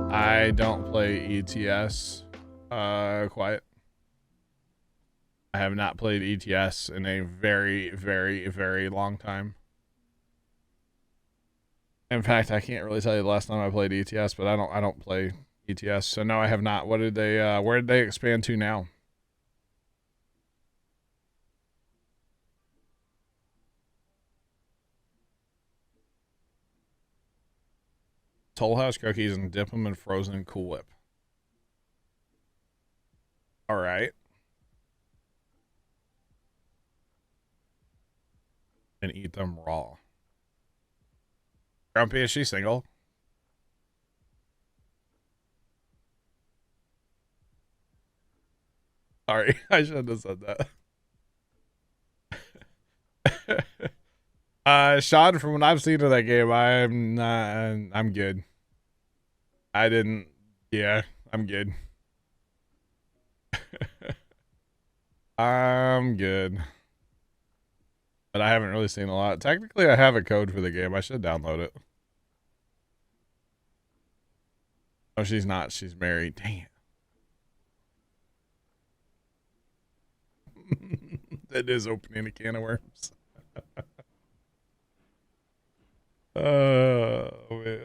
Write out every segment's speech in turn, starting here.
I don't play ETS. Quiet. I have not played ETS in a very, very, very long time. In fact, I can't really tell you the last time I played ETS, but I don't play ETS. So no, I have not. What did they where did they expand to now? Toll House cookies and dip them in frozen Cool Whip. All right. And eat them raw. Grumpy, is she single? Sorry, I shouldn't have said that. Sean, from what I've seen of that game, I'm good. I didn't, yeah, I'm good. I'm good. But I haven't really seen a lot. Technically, I have a code for the game. I should download it. Oh, she's not. She's married. Dang it. That is opening a can of worms. Oh, man.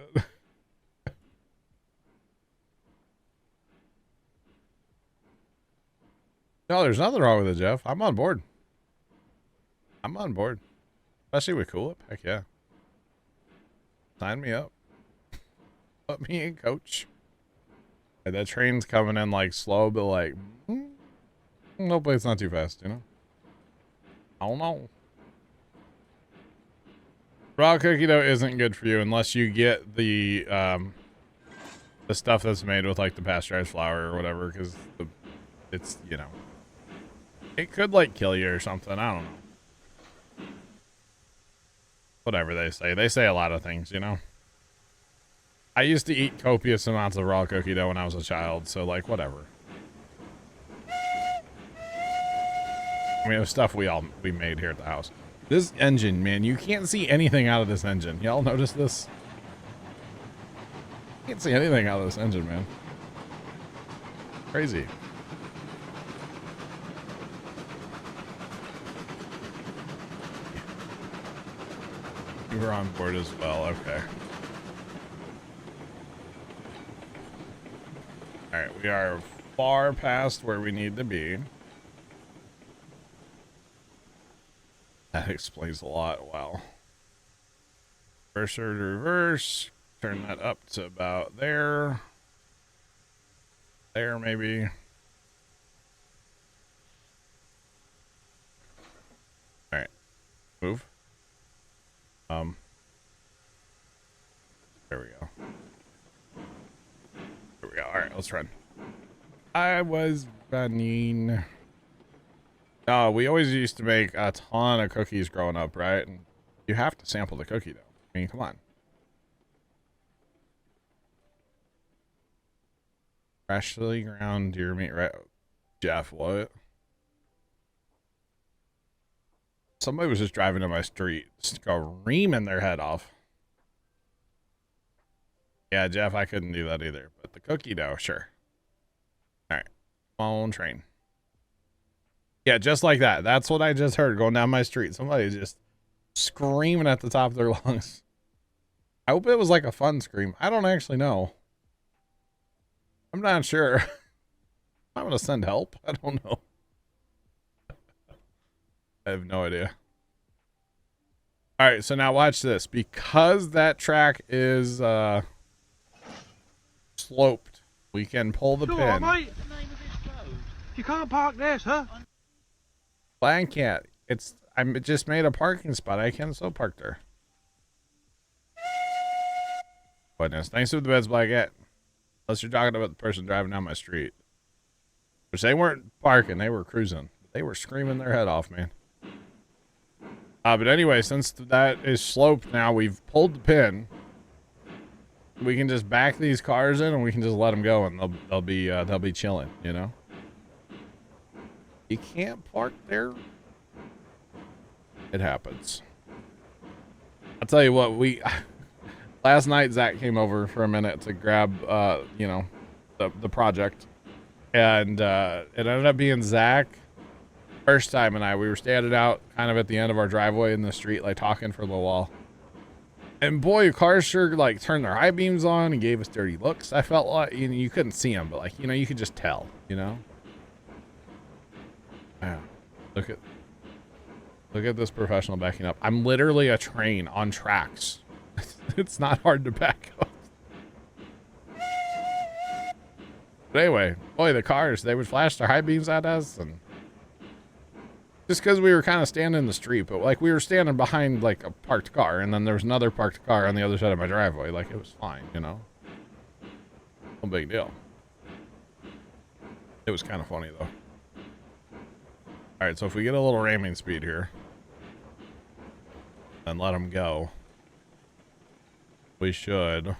No, there's nothing wrong with it, Jeff. I'm on board. I'm on board. Especially with Cool Whip. Heck yeah. Sign me up. Put me in, coach. Yeah, that train's coming in like slow, but like, hopefully it's not too fast, you know? I don't know. Raw cookie dough isn't good for you unless you get the stuff that's made with like the pasteurized flour or whatever, because it's, you know, it could like kill you or something. I don't know. Whatever they say. They say a lot of things, you know? I used to eat copious amounts of raw cookie dough when I was a child, so like, whatever. I mean, it was stuff we made here at the house. This engine, man, you can't see anything out of this engine. Y'all notice this? Can't see anything out of this engine, man. Crazy. You were on board as well. Okay. All right, we are far past where we need to be. That explains a lot. Wow. Reverser to reverse. Turn that up to about there. There, maybe. All right. Move. There we go. There we go. All right, let's run. I was running. We always used to make a ton of cookies growing up, right? And you have to sample the cookie dough. I mean, come on. Freshly ground deer meat, right? Jeff, what? Somebody was just driving down my street, screaming their head off. Yeah, Jeff, I couldn't do that either. But the cookie dough, sure. All right. Phone train. Yeah, just like that. That's what I just heard going down my street. Somebody just screaming at the top of their lungs. I hope it was like a fun scream. I don't actually know. I'm not sure. I'm going to send help. I don't know. I have no idea. All right, so now watch this. Because that track is sloped, we can pull the pin. Mate. You can't park there, sir. Well, I can't. I just made a parking spot. I can still park there. Goodness. Thanks for the beds, Blackette. Unless you're talking about the person driving down my street. Which they weren't parking. They were cruising. They were screaming their head off, man. But anyway, since that is sloped now, we've pulled the pin. We can just back these cars in and we can just let them go and they'll be chilling, you know? You can't park there. It happens. I'll tell you what, Last night, Zach came over for a minute to grab, you know, the project. And it ended up being Zach, first time, and we were standing out kind of at the end of our driveway in the street, like talking for a little while. And boy, cars sure like turned their high beams on and gave us dirty looks. I felt like, you know, you couldn't see them, but like, you know, you could just tell, you know? Wow. Look at this professional backing up. I'm literally a train on tracks. It's not hard to back up. But anyway, boy, the cars, they would flash their high beams at us, and just because we were kind of standing in the street, but like we were standing behind like a parked car, and then there was another parked car on the other side of my driveway. Like it was fine, you know? No big deal. It was kind of funny though. All right, so if we get a little ramming speed here and let them go, we should,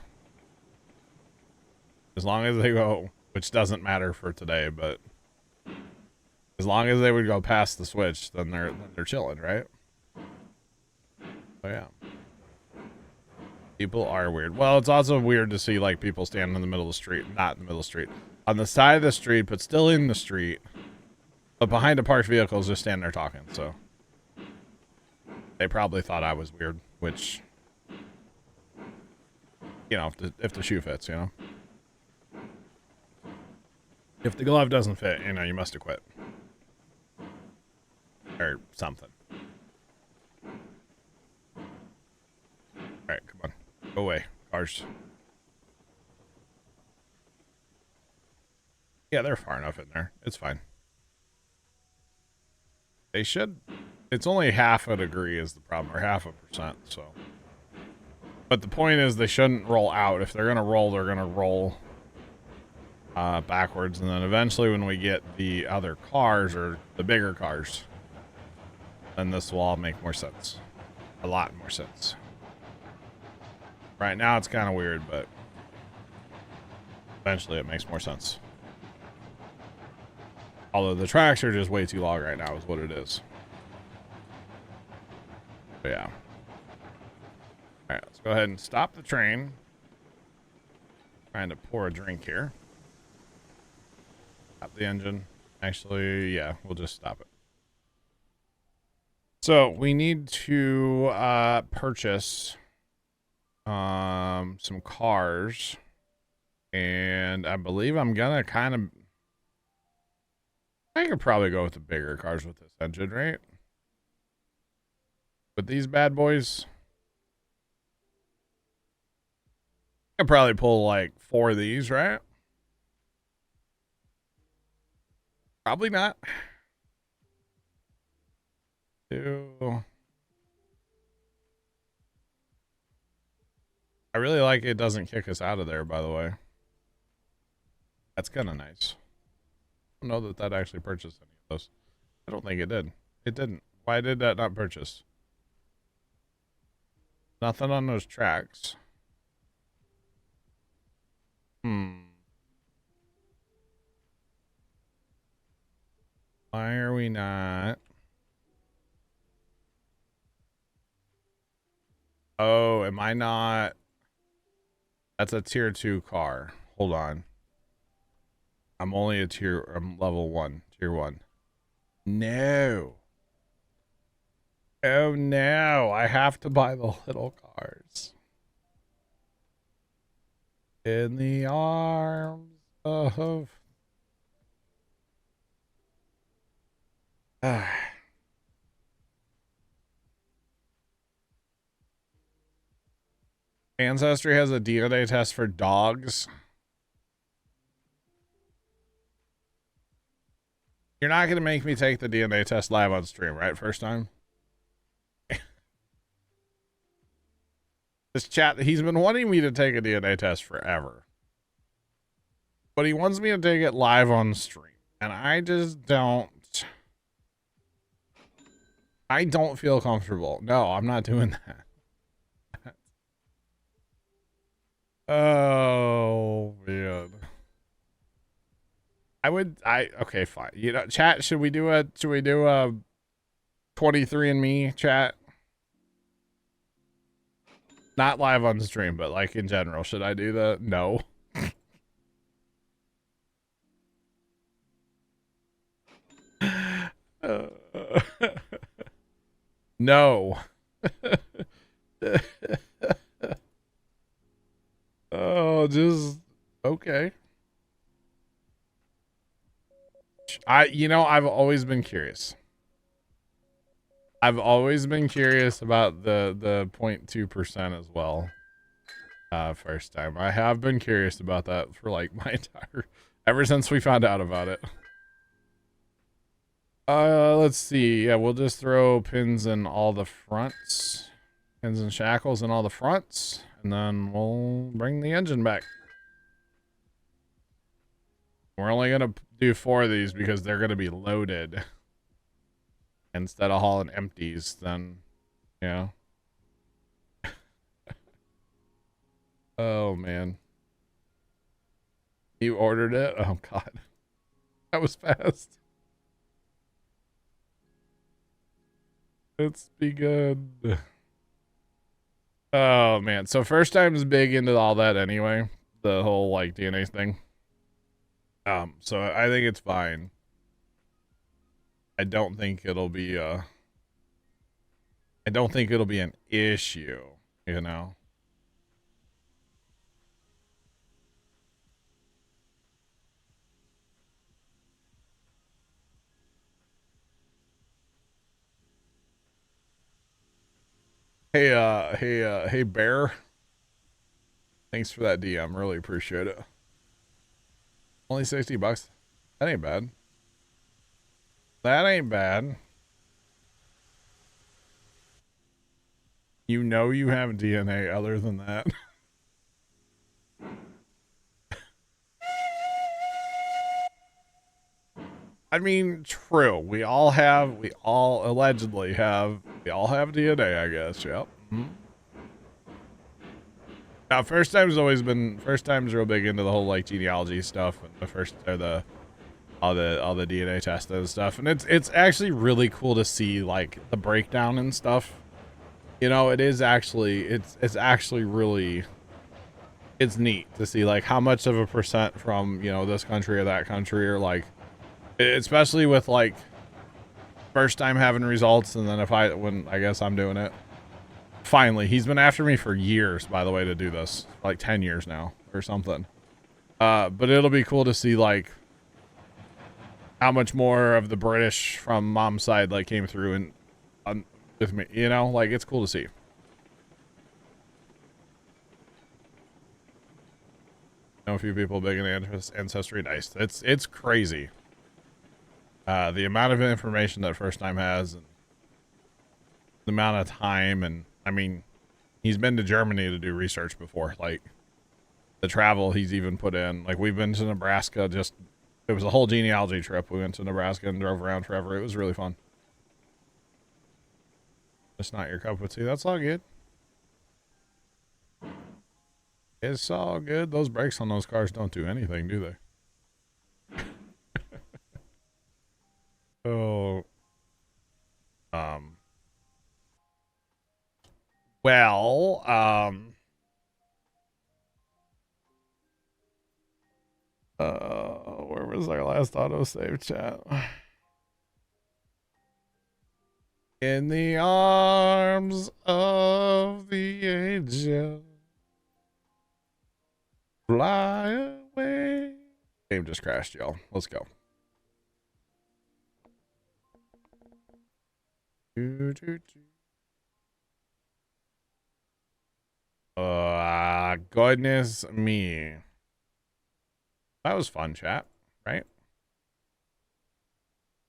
as long as they go, which doesn't matter for today, but as long as they would go past the switch, then they're chilling, right? Oh yeah. People are weird. Well, it's also weird to see like people standing in the middle of the street, not in the middle of the street, on the side of the street, but still in the street, but behind a parked vehicle, just standing there talking. So they probably thought I was weird, which, you know, if the shoe fits, you know. If the glove doesn't fit, you know, you must have quit. Or something. Alright, come on. Go away, cars. Yeah, they're far enough in there. It's fine. They should... It's only half a degree is the problem, or half a percent, so... But the point is they shouldn't roll out. If they're gonna roll, they're gonna roll... backwards, and then eventually when we get the other cars, or the bigger cars, then this will all make more sense. A lot more sense. Right now it's kind of weird, but eventually it makes more sense. Although the tracks are just way too long right now is what it is. But yeah. Alright, let's go ahead and stop the train. Trying to pour a drink here. Stop the engine. Actually, yeah, we'll just stop it. So we need to purchase some cars, and I believe I'm gonna kind of, I could probably go with the bigger cars with this engine, right? With these bad boys, I could probably pull like 4 of these, right? Probably not. 2. I really like it doesn't kick us out of there, by the way. That's kind of nice. I don't know that actually purchased any of those. I don't think it did. It didn't. Why did that not purchase? Nothing on those tracks. Why are we not? Oh, am I not? That's a tier 2 car. Hold on. I'm only I'm level 1, tier 1. No. Oh no, I have to buy the little cars. In the arms of... Ancestry has a DNA test for dogs. You're not going to make me take the DNA test live on stream, right? First time? This chat, he's been wanting me to take a DNA test forever. But he wants me to take it live on stream. And I just don't. I don't feel comfortable. No, I'm not doing that. Oh, man. Okay, fine. You know, chat, should we do a 23andMe chat? Not live on the stream, but like in general, should I do that? No. No. Oh, just okay. I've always been curious. I've always been curious about the 0.2% as well. First time. I have been curious about that for like my entire ever since we found out about it. Let's see. Yeah, we'll just throw pins in all the fronts. Pins and shackles in all the fronts. And then we'll bring the engine back. We're only going to do 4 of these because they're going to be loaded. Instead of hauling empties, then, yeah. Oh, man. You ordered it? Oh, God. That was fast. Let's be good. Oh, man. So first time's big into all that anyway. The whole, like, DNA thing. So I think it's fine. I don't think it'll be an issue, you know. Hey, Bear. Thanks for that DM. Really appreciate it. Only $60. That ain't bad. That ain't bad. You know you have DNA other than that. I mean, true. We all allegedly have DNA, I guess. Yep. Mm-hmm. Now, first time's real big into the whole like genealogy stuff and all the DNA tests and stuff. And it's actually really cool to see like the breakdown and stuff. You know, it's actually really, it's neat to see like how much of a percent from, you know, this country or that country, or like, especially with like first time having results. And then when I guess I'm doing it. Finally, he's been after me for years, by the way, to do this, like 10 years now or something. But it'll be cool to see like how much more of the British from mom's side like came through and with me, you know, like it's cool to see. Know a few people big in ancestry. Nice. It's crazy. The amount of information that first time has, and the amount of time, and I mean, he's been to Germany to do research before. Like the travel he's even put in. Like we've been to Nebraska. It was a whole genealogy trip. We went to Nebraska and drove around forever. It was really fun. It's not your cup of tea. That's all good. It's all good. Those brakes on those cars don't do anything, do they? Oh. Well, where was our last autosave chat? In the arms of the angel, fly away. Game just crashed, y'all. Let's go. Goodness me. That was fun, chat, right?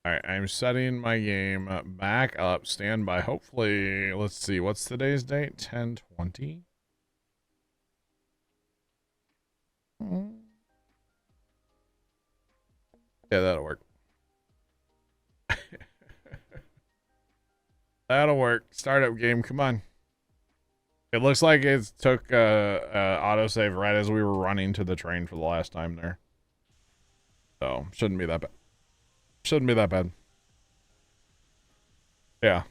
Alright, I'm setting my game back up. Stand by. Hopefully, let's see. What's today's date? 10/20? Yeah, that'll work. That'll work. Startup game, come on. It looks like it took autosave right as we were running to the train for the last time there. So, shouldn't be that bad. Shouldn't be that bad. Yeah.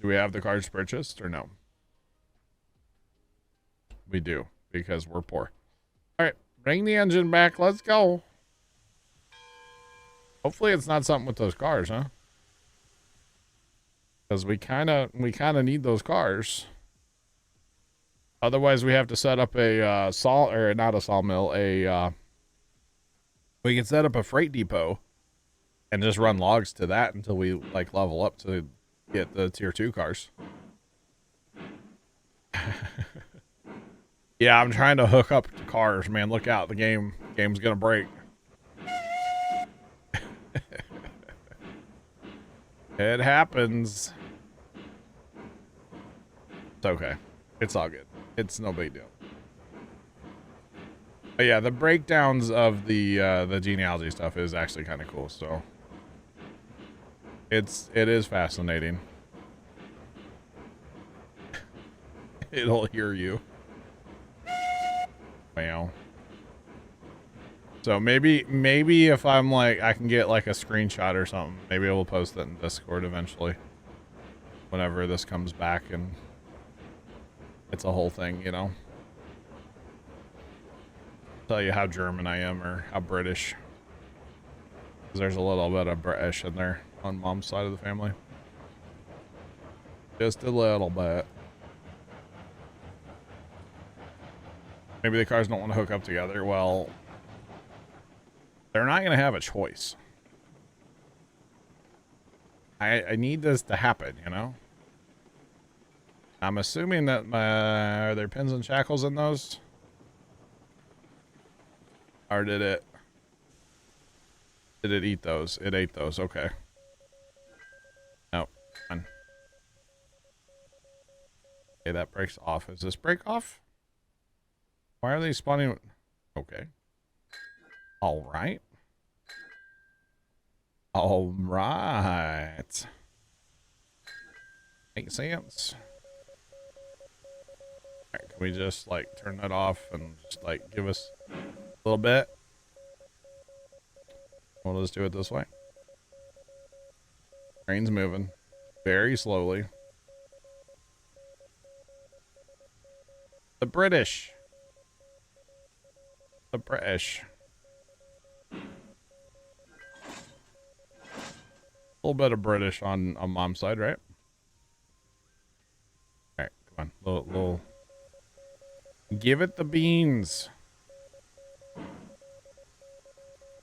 Do we have the cards purchased or no? we do because we're poor. All right, bring the engine back. Let's go. Hopefully it's not something with those cars, huh? Because we kind of need those cars. Otherwise, we have to set up a not a sawmill. We can set up a freight depot and just run logs to that until we like level up to get the tier 2 cars. Yeah, I'm trying to hook up to cars, man. Look out, the game's gonna break. It happens. It's okay. It's all good. It's no big deal. But yeah, the breakdowns of the genealogy stuff is actually kind of cool. So it is fascinating. It'll hear you. Wow. So maybe if I'm like, I can get like a screenshot or something. Maybe I will post that in Discord eventually. Whenever this comes back and it's a whole thing, you know. Tell you how German I am or how British. Because there's a little bit of British in there on mom's side of the family. Just a little bit. Maybe the cars don't want to hook up together. Well, they're not going to have a choice. I need this to happen, you know? I'm assuming that are there pins and shackles in those? Or did it eat those? It ate those, okay. No, fine. Okay, that breaks off. Is this break off? Why are they spawning? Okay. All right. All right. Makes sense. All right, can we just like turn that off and just like give us a little bit? We'll just do it this way. Train's moving very slowly. The British. The British. A little bit of British on mom's side, right? All right, come on. Little. Give it the beans.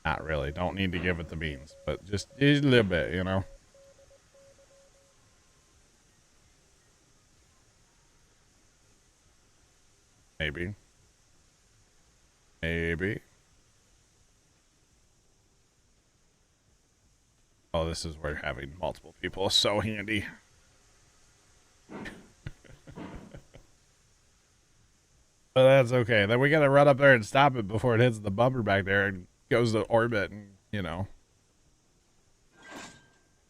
Not really. Don't need to give it the beans, but just a little bit, you know. Maybe. Maybe. Oh, this is where having multiple people is so handy. But that's okay. Then we gotta run up there and stop it before it hits the bumper back there and goes to orbit and, you know.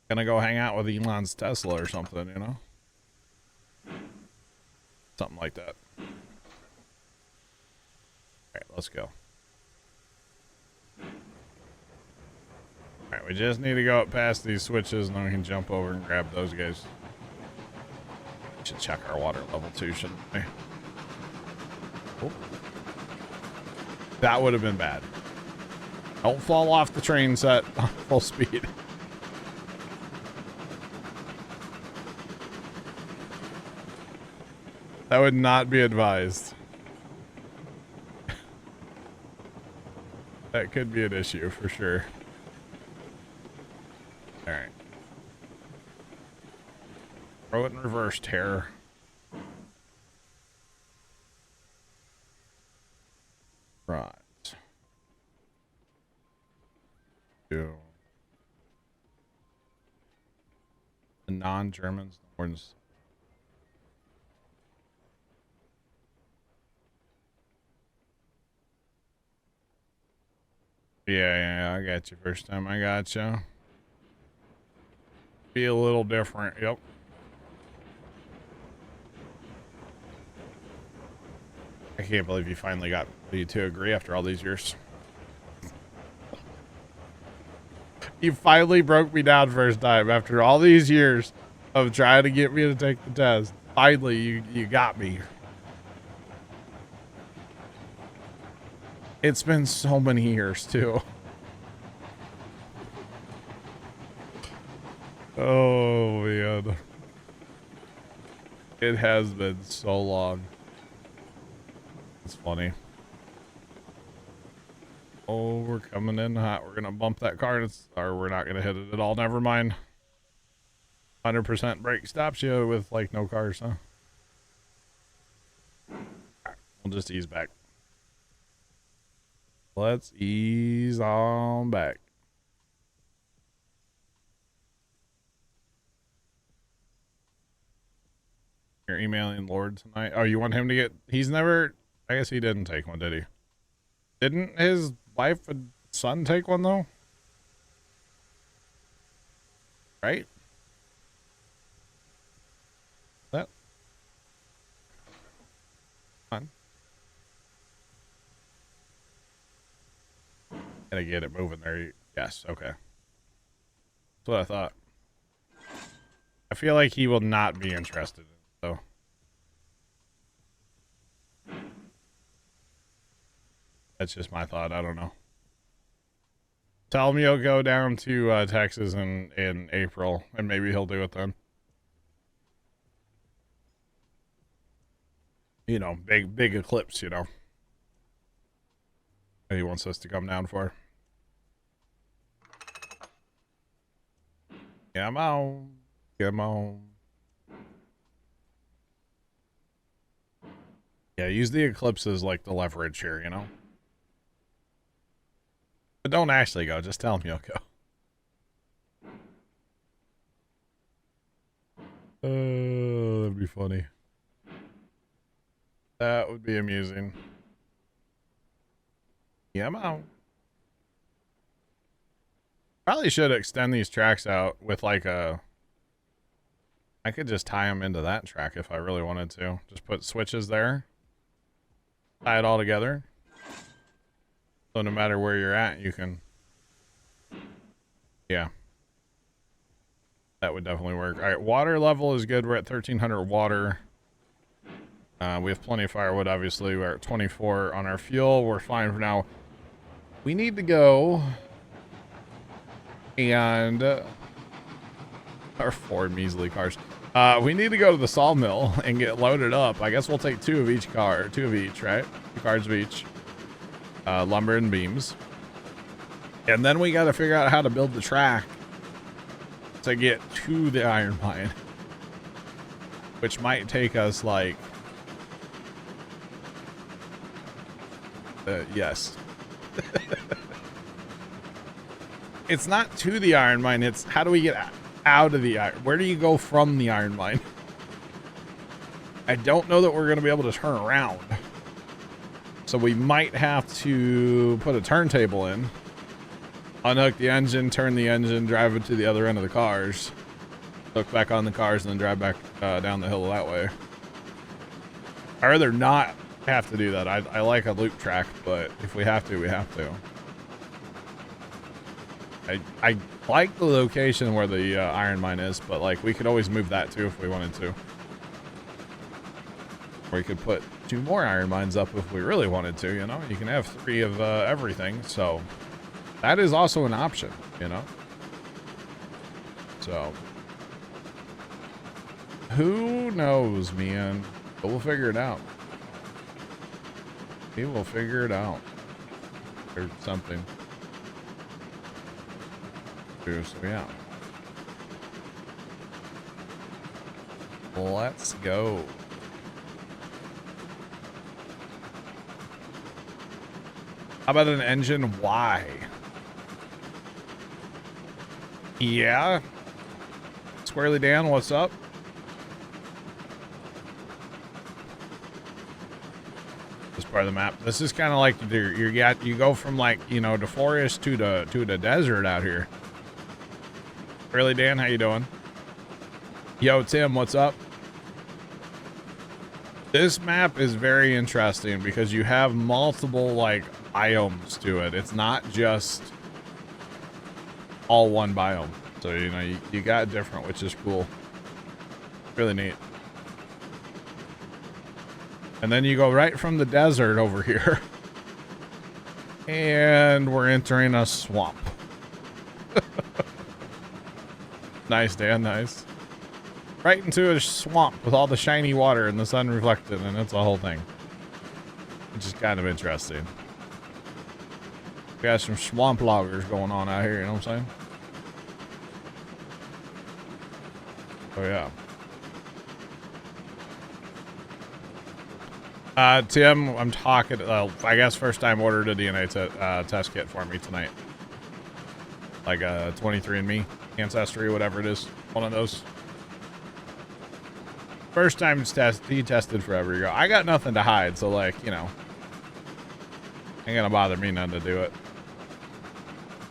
Gonna go hang out with Elon's Tesla or something, you know? Something like that. Alright, let's go. Alright, we just need to go up past these switches and then we can jump over and grab those guys. We should check our water level too, shouldn't we? Oh. That would have been bad. Don't fall off the train set on full speed. That would not be advised. That could be an issue for sure. Alright. Throw it in reverse, terror. Right. Do the non-Germans, the ones. Yeah, I got you first time. I got you. Be a little different. Yep. I can't believe you finally got you to agree after all these years. You finally broke me down first time after all these years of trying to get me to take the test. Finally, you got me. It's been so many years too. Oh man. It has been so long. It's funny. Oh, we're coming in hot. We're gonna bump that car, or we're not gonna hit it at all. Never mind. 100% brake stops you with like no cars, huh? Right, we'll just ease back. Let's ease on back. You're emailing Lord tonight. Oh, you want him to get? He's never. I guess he didn't take one, did he? Didn't his wife and son take one though? Right? That. Fun. Gotta get it moving there. Yes. Okay. That's what I thought. I feel like he will not be interested in it, though. That's just my thought. I don't know. Tell him you'll go down to Texas in April, and maybe he'll do it then. You know, big eclipse, you know. That he wants us to come down for. Come on. Come on. Yeah, use the eclipse as like the leverage here, you know? But don't actually go. Just tell him you'll go. Oh, that'd be funny. That would be amusing. Yeah, I'm out. Probably should extend these tracks out with like a... I could just tie them into that track if I really wanted to. Just put switches there. Tie it all together. So no matter where you're at, you can... Yeah. That would definitely work. All right, water level is good. We're at 1,300 water. We have plenty of firewood, obviously. We're at 24 on our fuel. We're fine for now. We need to go... And... our 4 measly cars. We need to go to the sawmill and get loaded up. I guess we'll take 2 of each car. 2 of each, right? 2 cars of each. Lumber and beams. And then we got to figure out how to build the track to get to the iron mine. Which might take us like... yes. It's not to the iron mine. It's how do we get out of the iron? Where do you go from the iron mine? I don't know that we're going to be able to turn around. So we might have to put a turntable in. Unhook the engine, turn the engine, drive it to the other end of the cars. Look back on the cars and then drive back down the hill that way. I'd rather not have to do that. I like a loop track, but if we have to, we have to. I like the location where the iron mine is, but like we could always move that too if we wanted to. Or we could put 2 more iron mines up if we really wanted to, you know? You can have 3 of everything, so that is also an option, you know? So who knows, man? But we'll figure it out. We will figure it out. Or something. So yeah. Let's go. How about an engine Y? Yeah. Squarely Dan, what's up? This part of the map. This is kind of like you go from like, you know, the forest to the desert out here. Really, Dan? How you doing? Yo, Tim, what's up? This map is very interesting because you have multiple, like, biomes to it. It's not just all one biome. So, you know, you got different, which is cool. Really neat. And then you go right from the desert over here And we're entering a swamp. Nice, Dan, nice. Right into a swamp with all the shiny water and the sun reflected, and it's a whole thing. Which is kind of interesting. We got some swamp loggers going on out here, you know what I'm saying? Oh, yeah. Tim, I'm talking, I guess first time ordered a DNA test kit for me tonight. Like a 23andMe, Ancestry, whatever it is. One of those. First time he tested forever ago. I got nothing to hide, so like, you know. Ain't gonna bother me none to do it.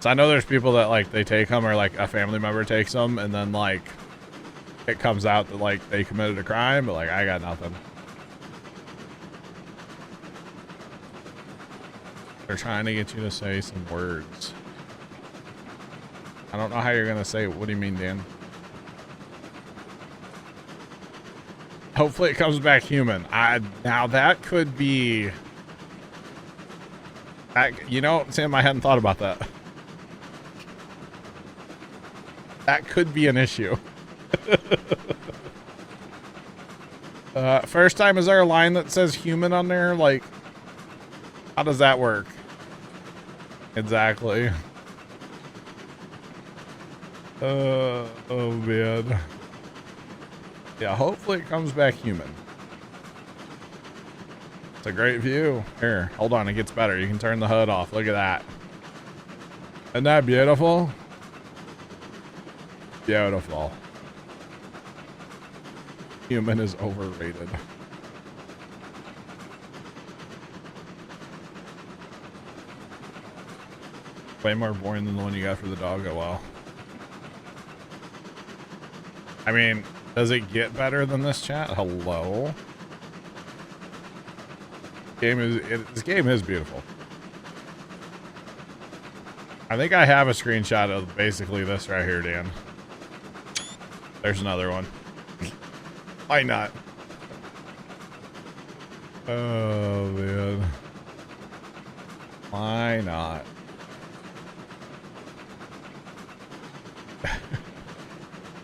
So I know there's people that like, they take them or like a family member takes them and then like, it comes out that like they committed a crime, but like I got nothing. They're trying to get you to say some words. I don't know how you're going to say it. What do you mean, Dan? Hopefully it comes back human. Now that could be... you know, Sam, I hadn't thought about that. That could be an issue. First time, is there a line that says human on there? Like, how does that work? Exactly. Oh man. Yeah, hopefully it comes back human. It's a great view. Here, hold on, it gets better. You can turn the HUD off. Look at that. Isn't that beautiful? Beautiful. Human is overrated. Way more boring than the one you got for the dog. Oh, wow. I mean, does it get better than this, chat? Hello? This game is beautiful. I think I have a screenshot of basically this right here, Dan. There's another one. Why not? Oh, man. Why not?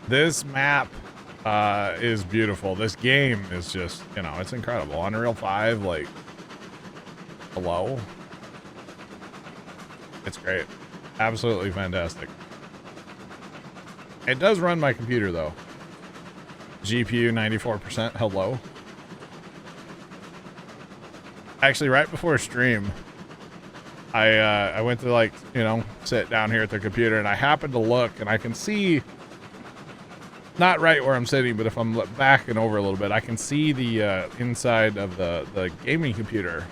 This map is beautiful. This game is just, you know, it's incredible. Unreal 5, like, hello? It's great. Absolutely fantastic. It does run my computer, though. GPU 94%. Hello? Actually, right before stream, I went to, like, you know, sit down here at the computer, and I happened to look, and I can see... Not right where I'm sitting, but if I'm backing over a little bit, I can see the inside of the gaming computer.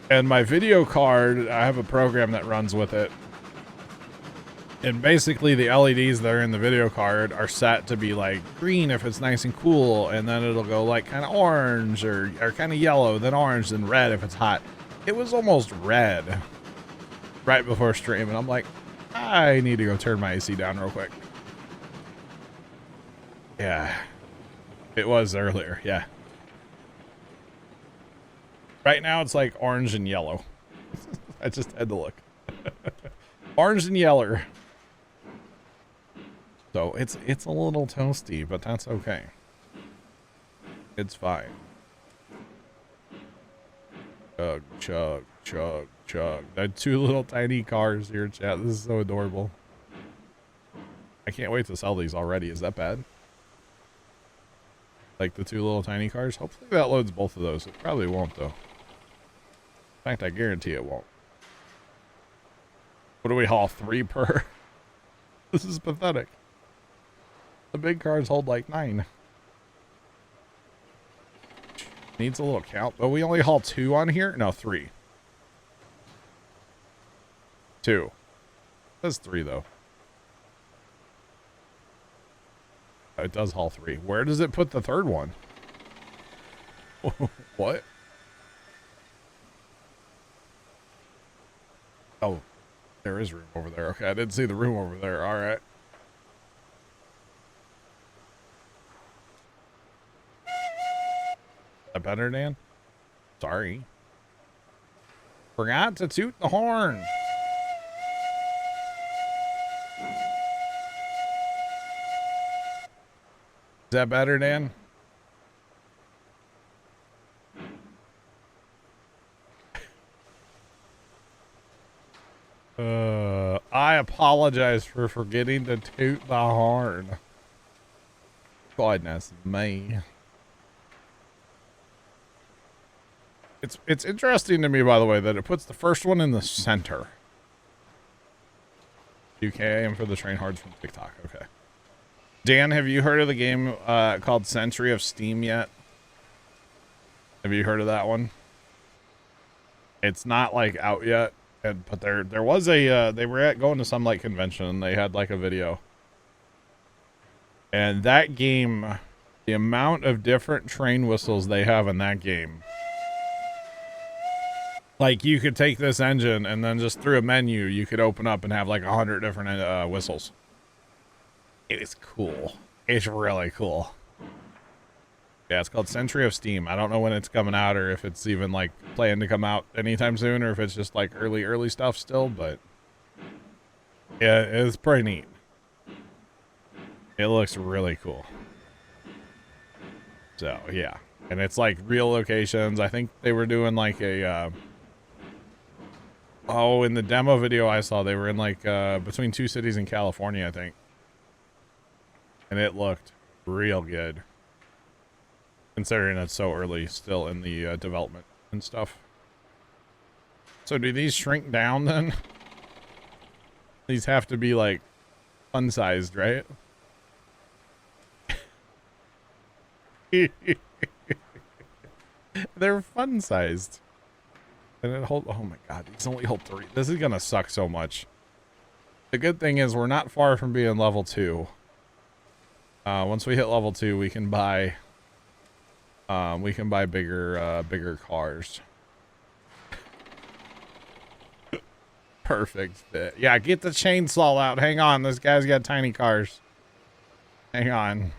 And my video card, I have a program that runs with it. And basically the LEDs that are in the video card are set to be like green if it's nice and cool. And then it'll go like kind of orange or kind of yellow, then orange, then red if it's hot. It was almost red right before stream. And I'm like, I need to go turn my AC down real quick. Yeah, it was earlier. Yeah. Right now it's like orange and yellow. I just had to look. Orange and yellow. So it's a little toasty, but that's okay. It's fine. Chug, chug, chug, chug. The two little tiny cars here, chat. This is so adorable. I can't wait to sell these already. Is that bad? Like the two little tiny cars. Hopefully that loads both of those. It probably won't, though. In fact, I guarantee it won't. What do we haul? 3 per? This is pathetic. The big cars hold like 9. Needs a little count. But we only haul 2 on here? No, 3. 2. It says 3, though. It does haul 3. Where does it put the third one? What? Oh, there is room over there. Okay, I didn't see the room over there. All right. Is that better, Dan? Sorry. Forgot to toot the horn. Is that better, Dan? I apologize for forgetting to toot the horn. Goodness me. It's interesting to me, by the way, that it puts the first one in the center. UKAM for the train hards from TikTok. Okay. Dan, have you heard of the game called Century of Steam yet? Have you heard of that one? It's not like out yet, but there was a they were going to some like convention and they had like a video. And that game, the amount of different train whistles they have in that game. Like, you could take this engine and then just through a menu, you could open up and have like 100 different whistles. It is cool. It's really cool. Yeah, it's called Century of Steam. I don't know when it's coming out or if it's even like planned to come out anytime soon or if it's just like early stuff still, but yeah, it's pretty neat. It looks really cool. So, yeah. And it's like real locations. I think they were doing like a in the demo video I saw, they were in like between two cities in California, I think. And it looked real good. Considering it's so early still in the development and stuff. So do these shrink down then? These have to be like fun-sized, right? They're fun-sized. And it hold, oh my god, these only hold 3. This is gonna suck so much. The good thing is we're not far from being level 2. Once we hit level 2, we can buy bigger cars. Perfect fit. Yeah, get the chainsaw out. Hang on, this guy's got tiny cars. Hang on.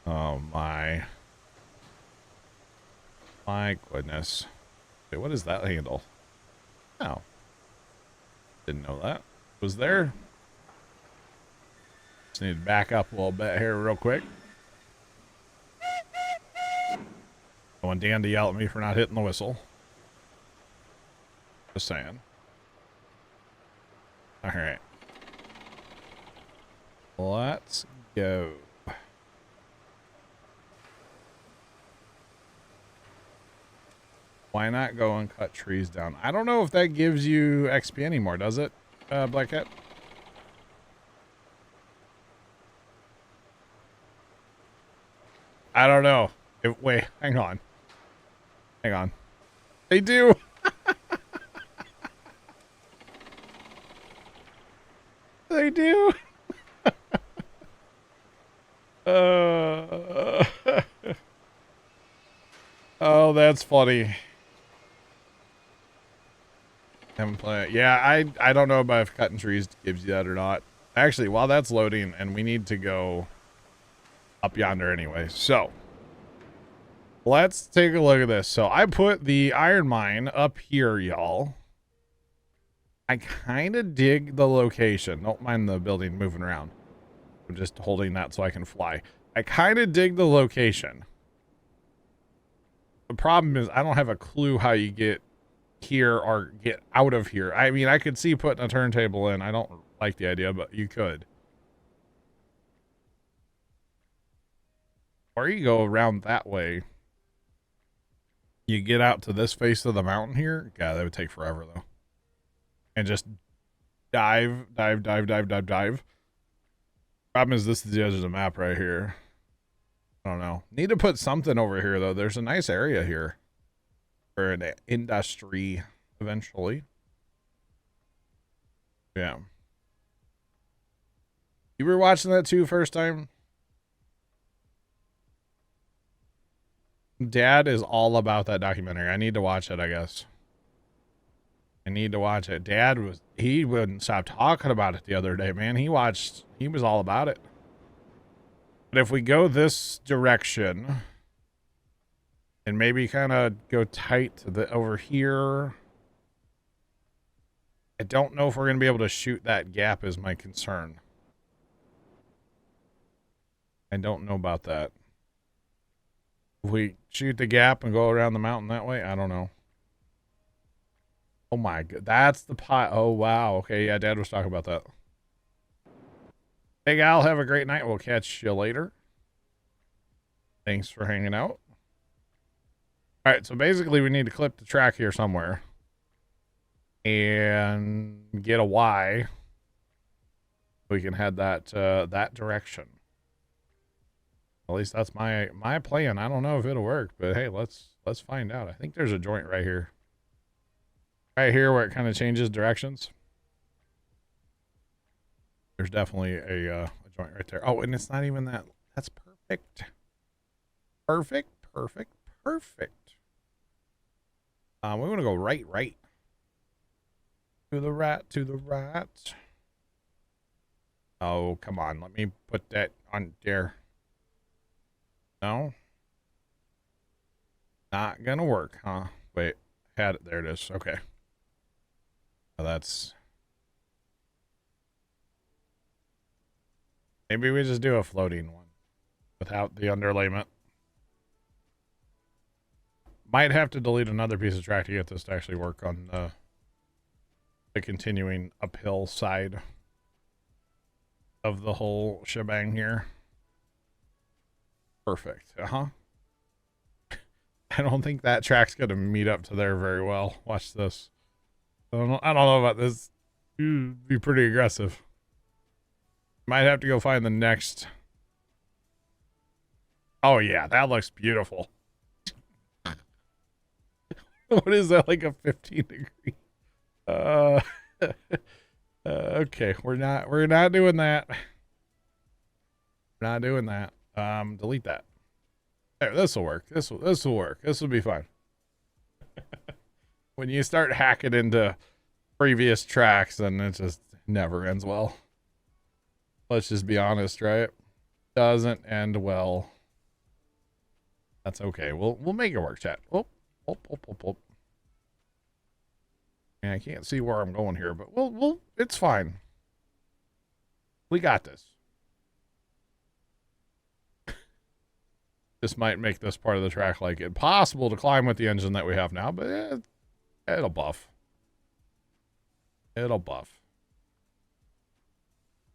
Oh my. My goodness. Wait, what is that handle? Oh. Didn't know that. Was there? Just need to back up a little bit here real quick. I want Dan to yell at me for not hitting the whistle. Just saying. Alright. Let's go. Why not go and cut trees down? I don't know if that gives you XP anymore, does it, Black Cat? I don't know. Wait, hang on. Hang on. They do. They do. Oh, that's funny. Yeah, I don't know about if cutting trees gives you that or not. Actually, while that's loading, and we need to go up yonder anyway. So, let's take a look at this. So, I put the iron mine up here, y'all. I kind of dig the location. Don't mind the building moving around. I'm just holding that so I can fly. I kind of dig the location. The problem is I don't have a clue how you get here or get out of here. I mean, I could see putting a turntable in. I don't like the idea, but you could. Or you go around that way. You get out to this face of the mountain here. God, that would take forever though. And just dive. Problem is this is the edge of the map right here. I don't know. Need to put something over here though. There's a nice area here for an industry eventually. Yeah. You were watching that too first time? Dad is all about that documentary. I need to watch it, I guess. I need to watch it. Dad he wouldn't stop talking about it the other day, man. He was all about it. But if we go this direction, And maybe kind of go tight to the over here. I don't know if we're going to be able to shoot that gap is my concern. I don't know about that. If we shoot the gap and go around the mountain that way, I don't know. Oh my god, that's the pot. Oh wow. Okay, yeah, Dad was talking about that. Hey, Al, have a great night. We'll catch you later. Thanks for hanging out. All right, so basically we need to clip the track here somewhere and get a Y. We can head that that direction. At least that's my plan. I don't know if it'll work, but hey, let's find out. I think there's a joint right here. Right here where it kind of changes directions. There's definitely a joint right there. Oh, and it's not even that. That's perfect. Perfect, perfect, perfect. We want to go right. To the right, to the right. Oh, come on. Let me put that on there. No. Not gonna work, huh? Wait, had it. There it is. Okay. Oh, that's... Maybe we just do a floating one without the underlayment. Might have to delete another piece of track to get this to actually work on the continuing uphill side of the whole shebang here. Perfect. I don't think that track's gonna meet up to there very well. Watch this. I don't know about this. It'd be pretty aggressive. Might have to go find the next. Oh yeah, that looks beautiful. What is that, like a 15 degree? Okay, we're not doing that. We're not doing that. Delete that. There, this will work. This will work. This will be fine. When you start hacking into previous tracks, then it just never ends well. Let's just be honest, right? Doesn't end well. That's okay. We'll make it work, chat. Oh. And I can't see where I'm going here, but we'll it's fine. We got this. This might make this part of the track like impossible to climb with the engine that we have now, but it'll buff. It'll buff.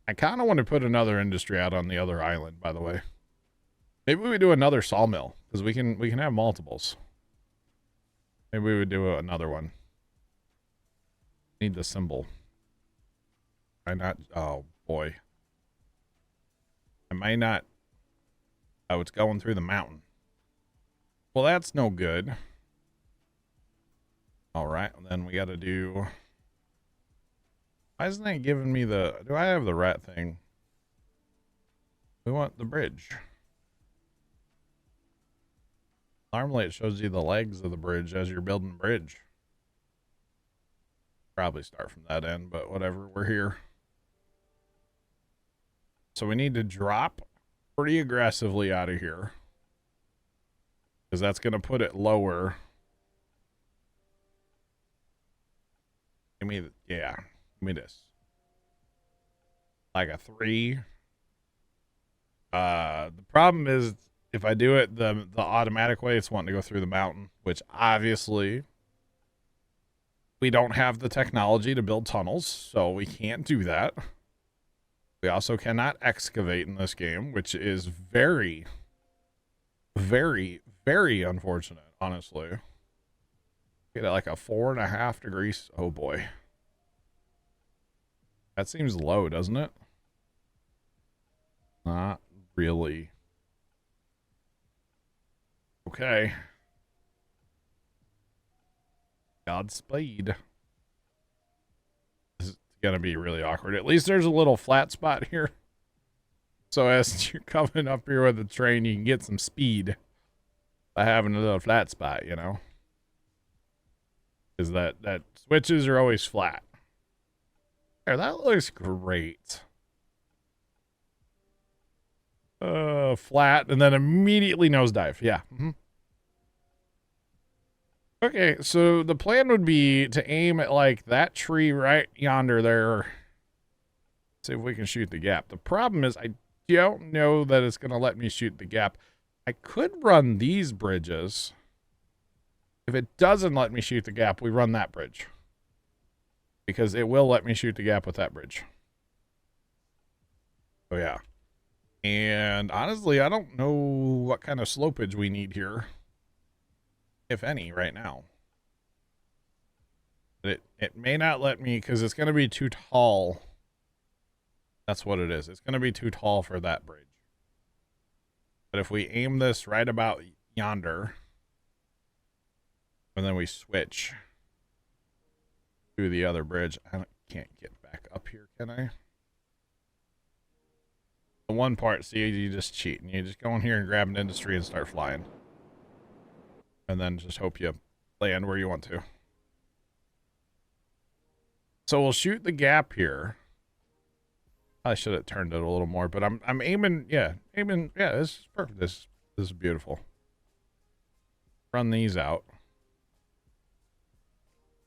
I kind of want to put another industry out on the other island, by the way. Maybe we do another sawmill, because we can have multiples. Maybe we would do another one. Need the symbol. I not? Oh boy. I might not. Oh, it's going through the mountain. Well, that's no good. All right, then we got to do. Why isn't it giving me the? Do I have the rat thing? We want the bridge. Normally, it shows you the legs of the bridge as you're building the bridge. Probably start from that end, but whatever, we're here. So we need to drop pretty aggressively out of here, because that's going to put it lower. Give me this. Like a 3. The problem is if I do it the automatic way, it's wanting to go through the mountain, which obviously we don't have the technology to build tunnels, so we can't do that. We also cannot excavate in this game, which is very, very, very unfortunate, honestly. Get it like a 4.5 degrees. Oh boy. That seems low, doesn't it? Not really. Okay. Godspeed. This is gonna be really awkward. At least there's a little flat spot here. So as you're coming up here with the train, you can get some speed by having a little flat spot, you know? Because that switches are always flat. There, that looks great. Flat, and then immediately nosedive. Yeah. Okay, so the plan would be to aim at like that tree right yonder there. See if we can shoot the gap. The problem is I don't know that it's going to let me shoot the gap. I could run these bridges. If it doesn't let me shoot the gap, we run that bridge. Because it will let me shoot the gap with that bridge. Oh, yeah. And honestly, I don't know what kind of slopage we need here. If any, right now. It may not let me because it's going to be too tall. That's what it is. It's going to be too tall for that bridge. But if we aim this right about yonder, and then we switch to the other bridge, I can't get back up here, can I? The one part, see, you just cheat, and you just go in here and grab an industry and start flying. And then just hope you land where you want to. So we'll shoot the gap here. I should have turned it a little more, but I'm aiming, yeah, this is perfect. This is beautiful. Run these out.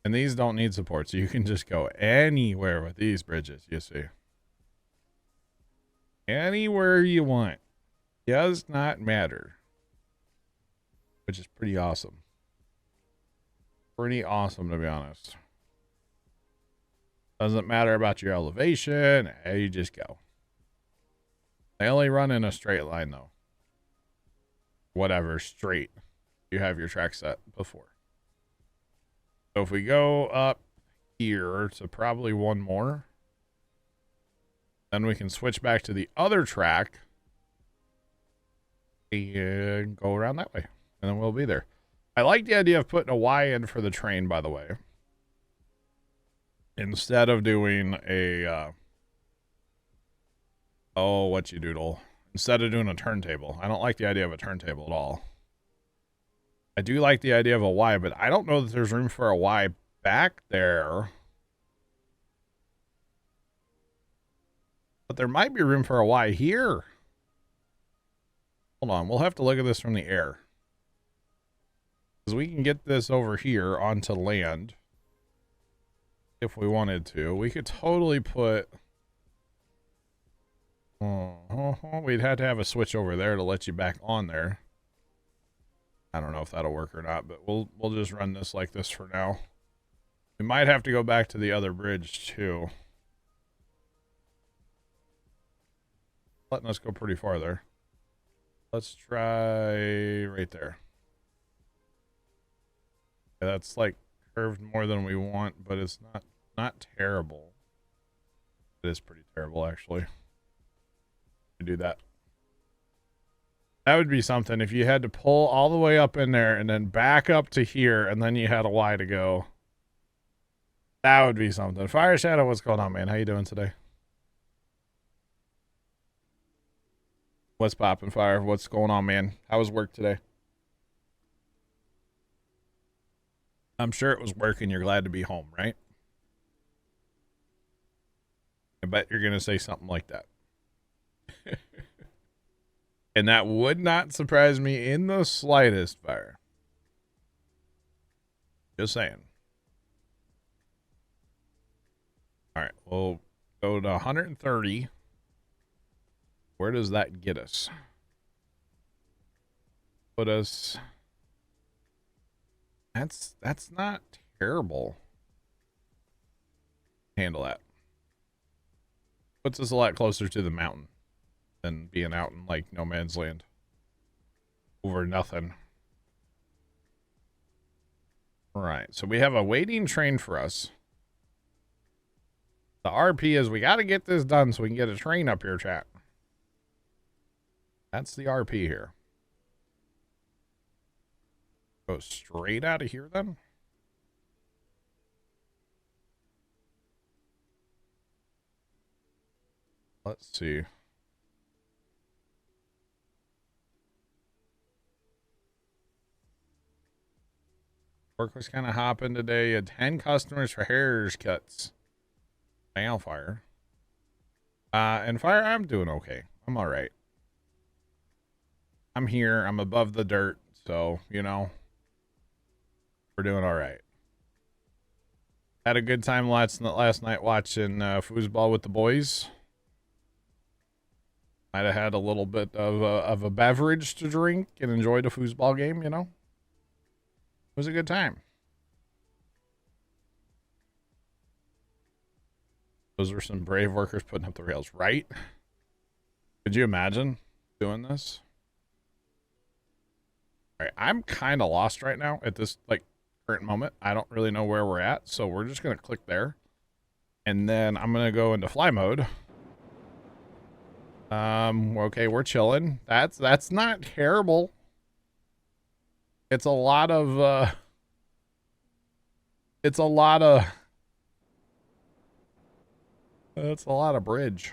And these don't need support, so you can just go anywhere with these bridges, you see. Anywhere you want. Does not matter. Which is pretty awesome. Pretty awesome, to be honest. Doesn't matter about your elevation. You just go. They only run in a straight line, though. Whatever, straight. You have your track set before. So if we go up here to probably one more, then we can switch back to the other track and go around that way. And then we'll be there. I like the idea of putting a Y in for the train, by the way. Instead of doing a, oh, what you doodle. Instead of doing a turntable. I don't like the idea of a turntable at all. I do like the idea of a Y, but I don't know that there's room for a Y back there. But there might be room for a Y here. Hold on, we'll have to look at this from the air. Because we can get this over here onto land. If we wanted to. We could totally put... we'd have to have a switch over there to let you back on there. I don't know if that'll work or not, but we'll just run this like this for now. We might have to go back to the other bridge too. Letting us go pretty far there. Let's try right there. Yeah, that's like curved more than we want, but it's not terrible. It is pretty terrible, actually. To do that. That would be something if you had to pull all the way up in there and then back up to here and then you had a Y to go. That would be something. Fire Shadow, what's going on, man? How you doing today? What's popping, Fire? What's going on, man? How was work today? I'm sure it was work and you're glad to be home, right? I bet you're going to say something like that. And that would not surprise me in the slightest, Fire. Just saying. All right, we'll go to 130. Where does that get us? Put us... That's not terrible. Handle that. Puts us a lot closer to the mountain than being out in like no man's land over nothing. All right, so we have a waiting train for us. The RP is we got to get this done so we can get a train up here, chat. That's the RP here. Go straight out of here then. Let's see. Work was kind of hopping today. You had 10 customers for haircuts. Damn, Fire. And Fire, I'm doing okay. I'm all right. I'm here. I'm above the dirt. So, you know. We're doing all right. Had a good time last night watching foosball with the boys. Might have had a little bit of a beverage to drink and enjoyed a foosball game, you know? It was a good time. Those were some brave workers putting up the rails, right? Could you imagine doing this? All right, I'm kind of lost right now at this like current moment. I don't really know where we're at, so we're just gonna click there, and then I'm gonna go into fly mode. Okay, we're chilling. That's not terrible. It's a lot of it's a lot of bridge.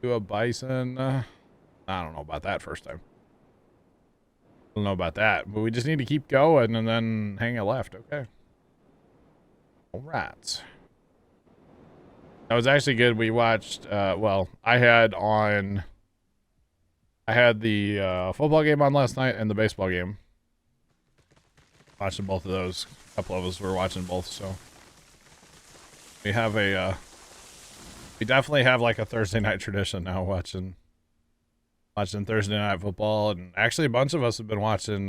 Do a bison. I don't know about that first time. I don't know about that, but we just need to keep going and then hang a left. Okay. All right. That was actually good. We watched, well, I had the football game on last night and the baseball game. Watching both of those. A couple of us were watching both, so. We have we definitely have like a Thursday night tradition now, watching Thursday night football. And actually a bunch of us have been watching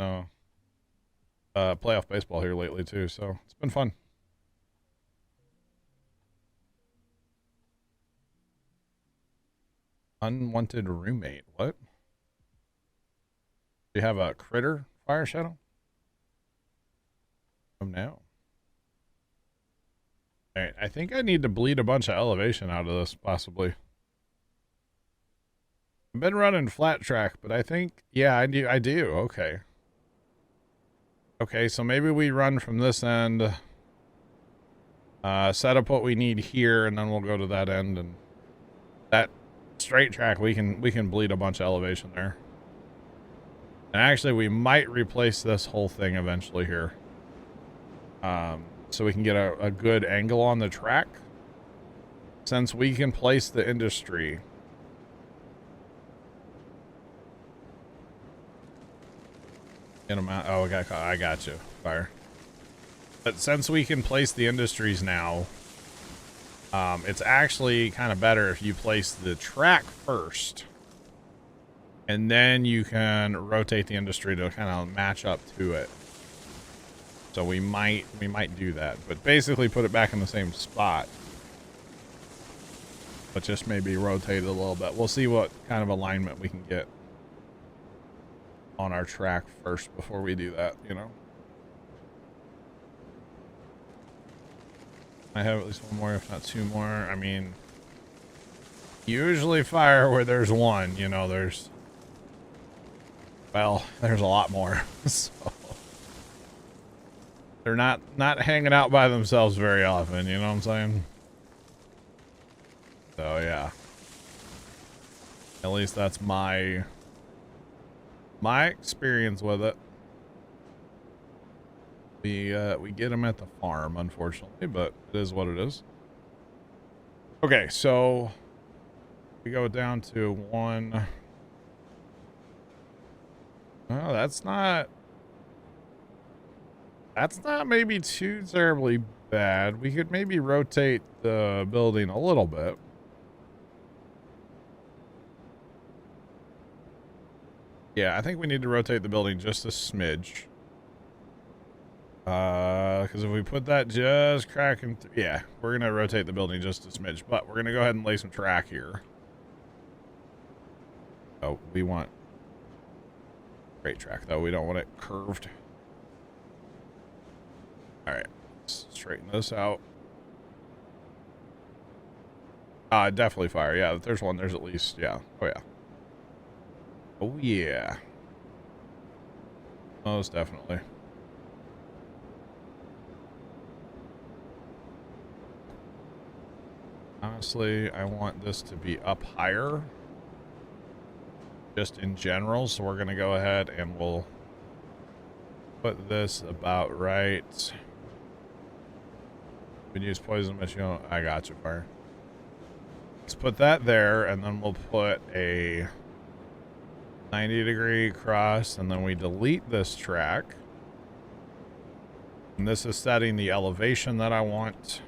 playoff baseball here lately too, so it's been fun. Unwanted roommate. What? Do you have a critter fire shadow? Oh no. Alright, I think I need to bleed a bunch of elevation out of this, possibly. I've been running flat track, but I think, yeah, I do. Okay. Okay, so maybe we run from this end, set up what we need here, and then we'll go to that end, and that straight track, we can bleed a bunch of elevation there. And actually, we might replace this whole thing eventually here. So we can get a good angle on the track. Since we can place the industry. In a mount. Oh, I got you. Fire. But since we can place the industries now, it's actually kind of better if you place the track first. And then you can rotate the industry to kind of match up to it. So we might do that, but basically put it back in the same spot. But just maybe rotate it a little bit. We'll see what kind of alignment we can get on our track first before we do that, you know. I have at least one more, if not two more. I mean, usually fire where there's one, you know, there's a lot more. So they're not hanging out by themselves very often, you know what I'm saying? So yeah. At least that's my experience with it. We get them at the farm, unfortunately, but it is what it is. Okay, so we go down to one. Oh, that's not maybe too terribly bad. We could maybe rotate the building a little bit. Yeah, I think we need to rotate the building just a smidge. Because if we put that just cracking, yeah, we're gonna rotate the building just a smidge. But we're gonna go ahead and lay some track here. Oh, we want straight track though. We don't want it curved. All right, let's straighten this out. Definitely fire. Yeah, if there's one, there's at least, yeah. Oh yeah. Oh yeah. Most definitely. Honestly, I want this to be up higher. Just in general, so we're gonna go ahead and we'll put this about right. We use poison machine. I got you, fire. Let's put that there, and then we'll put a 90-degree cross, and then we delete this track. And this is setting the elevation that I want.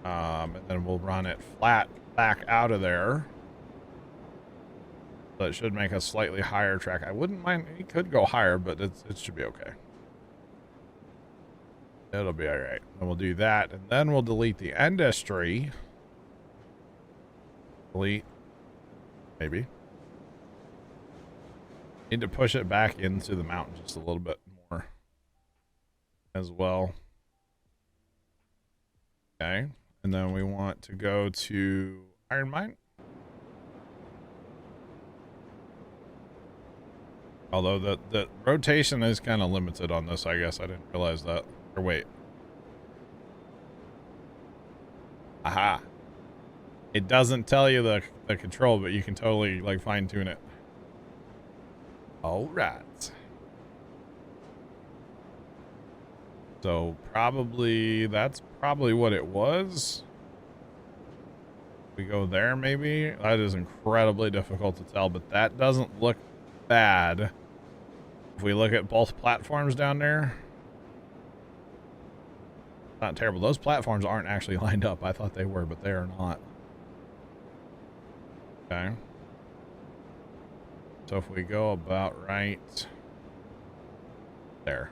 And then we'll run it flat back out of there. So it should make a slightly higher track. I wouldn't mind. It could go higher, but it should be okay. It'll be all right. Then we'll do that, and then we'll delete the industry. Delete. Maybe. Need to push it back into the mountain just a little bit more as well. Okay. And then we want to go to Iron Mine. Although the rotation is kind of limited on this, I guess. I didn't realize that. Or wait. Aha. It doesn't tell you the control, but you can totally like fine tune it. All right. So that's probably what it was. We go there maybe. That is incredibly difficult to tell, but that doesn't look bad. If we look at both platforms down there, not terrible. Those platforms aren't actually lined up. I thought they were, but they are not. Okay. So if we go about right there,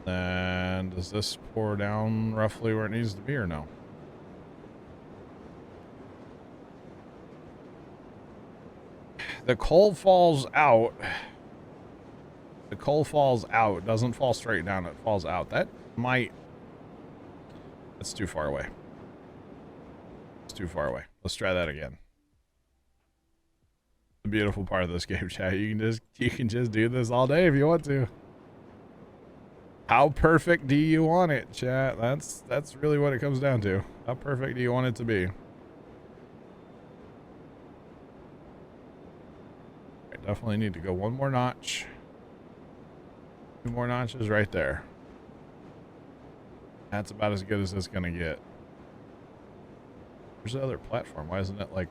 then does this pour down roughly where it needs to be or no? The coal falls out. The coal falls out. It doesn't fall straight down. It falls out. That's too far away. It's too far away. Let's try that again. The beautiful part of this game, chat. You can just do this all day if you want to. How perfect do you want it, chat? That's really what it comes down to. How perfect do you want it to be? I definitely need to go one more notch. 2 more notches right there. That's about as good as it's gonna get. Where's the other platform? Why isn't it like...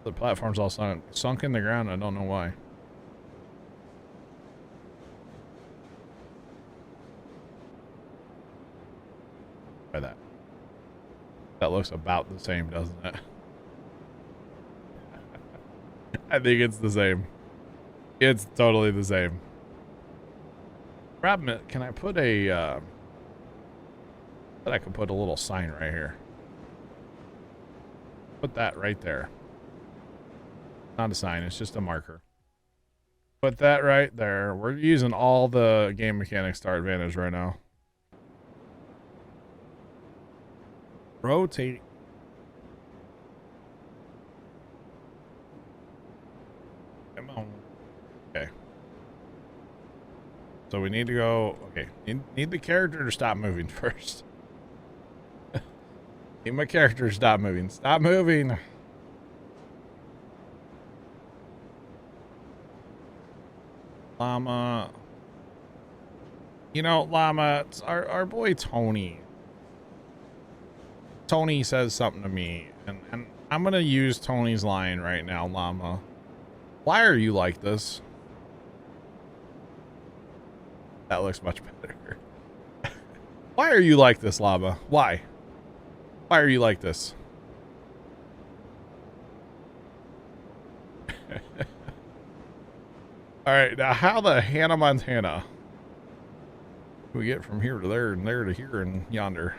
The platform's all sunk in the ground. I don't know why. Try that. That looks about the same, doesn't it? I think it's the same. It's totally the same. Problem is, can I put a... But I could put a little sign right here. Put that right there. Not a sign, it's just a marker. Put that right there. We're using all the game mechanics to our advantage right now. Rotate. Come on. Okay. So we need to go... Okay. Need the character to stop moving first. Need my character to stop moving. Stop moving! Llama. You know, Llama, it's our boy Tony. Tony says something to me, and I'm gonna use Tony's line right now, Llama. Why are you like this? That looks much better. Why are you like this, Llama? Why? Why are you like this? All right, now how the Hannah Montana do we get from here to there and there to here and yonder?